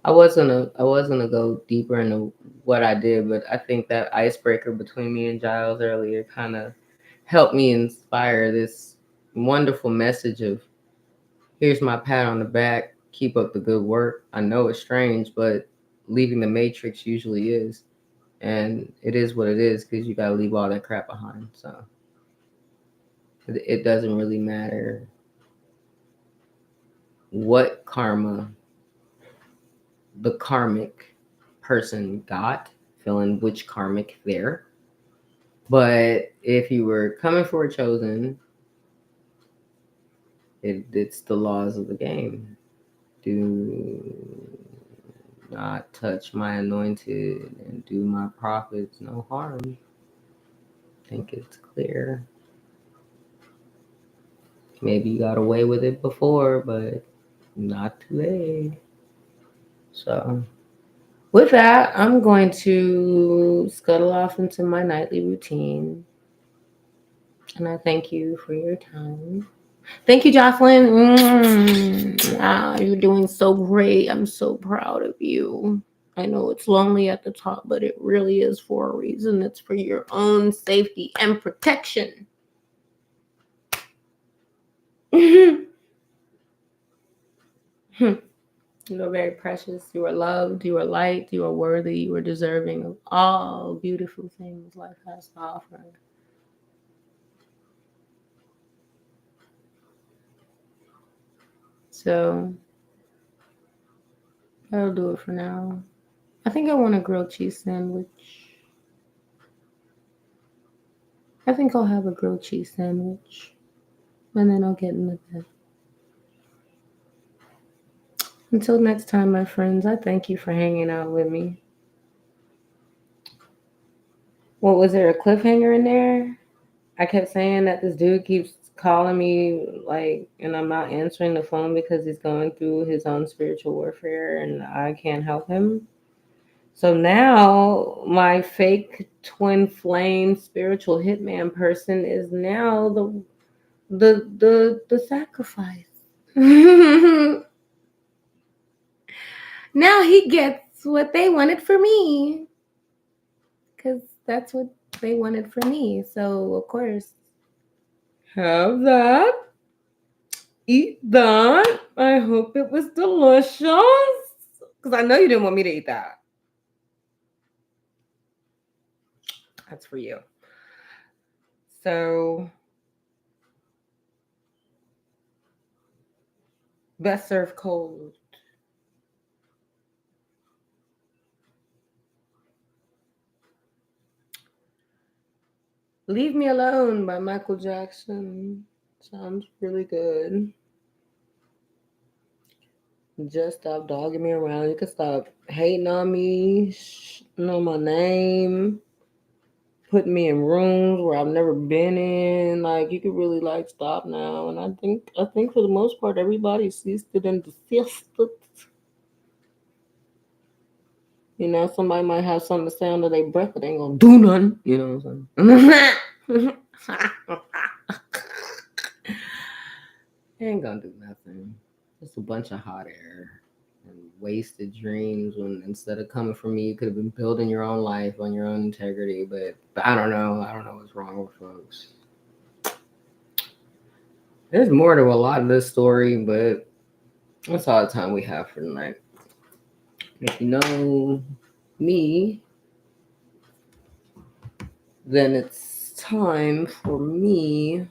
Speaker 1: I was gonna go deeper into what I did, but I think that icebreaker between me and Giles earlier kind of helped me inspire this wonderful message of here's my pat on the back, keep up the good work. I know it's strange, but leaving the matrix usually is. And it is what it is because you gotta leave all that crap behind. So it doesn't really matter what karma the karmic person got, feeling which karmic there. But if you were coming for a chosen, it's the laws of the game. Do not touch my anointed and do my prophets no harm. I think it's clear. Maybe you got away with it before, but not today. So, with that, I'm going to scuttle off into my nightly routine. And I thank you for your time. Thank you, Jocelyn. Wow, you're doing so great. I'm so proud of you. I know it's lonely at the top, but it really is for a reason. It's for your own safety and protection. You are very precious. You are loved. You are light. You are worthy. You are deserving of all beautiful things life has to offer. So that'll do it for now. I think I want a grilled cheese sandwich. I think I'll have a grilled cheese sandwich. And then I'll get in the bed. Until next time, my friends, I thank you for hanging out with me. What was there a cliffhanger in there? I kept saying that this dude keeps calling me, like, and I'm not answering the phone because he's going through his own spiritual warfare and I can't help him. So now my fake twin flame spiritual hitman person is now the sacrifice. Now he gets what they wanted for me. Because that's what they wanted from me. So, of course, have that. Eat that. I hope it was delicious. Because I know you didn't want me to eat that. That's for you. So, best served cold. Leave Me Alone by Michael Jackson. Sounds really good. Just stop dogging me around. You can stop hating on me, know my name, putting me in rooms where I've never been in. Like you could really like stop now. And I think for the most part everybody ceased it and desisted. You know, somebody might have something to say under their breath, but they ain't gonna do nothing. You know what I'm saying? They ain't gonna do nothing. Just a bunch of hot air. and wasted dreams when instead of coming from me, you could have been building your own life on your own integrity. But I don't know. I don't know what's wrong with folks. There's more to a lot of this story, but that's all the time we have for tonight. If you know me, then it's time for me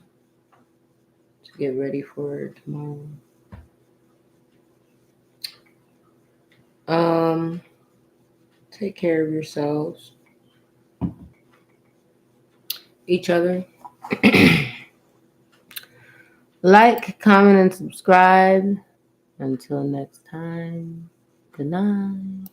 Speaker 1: to get ready for tomorrow. Take care of yourselves, each other. Like, comment, and subscribe. Until next time, good night.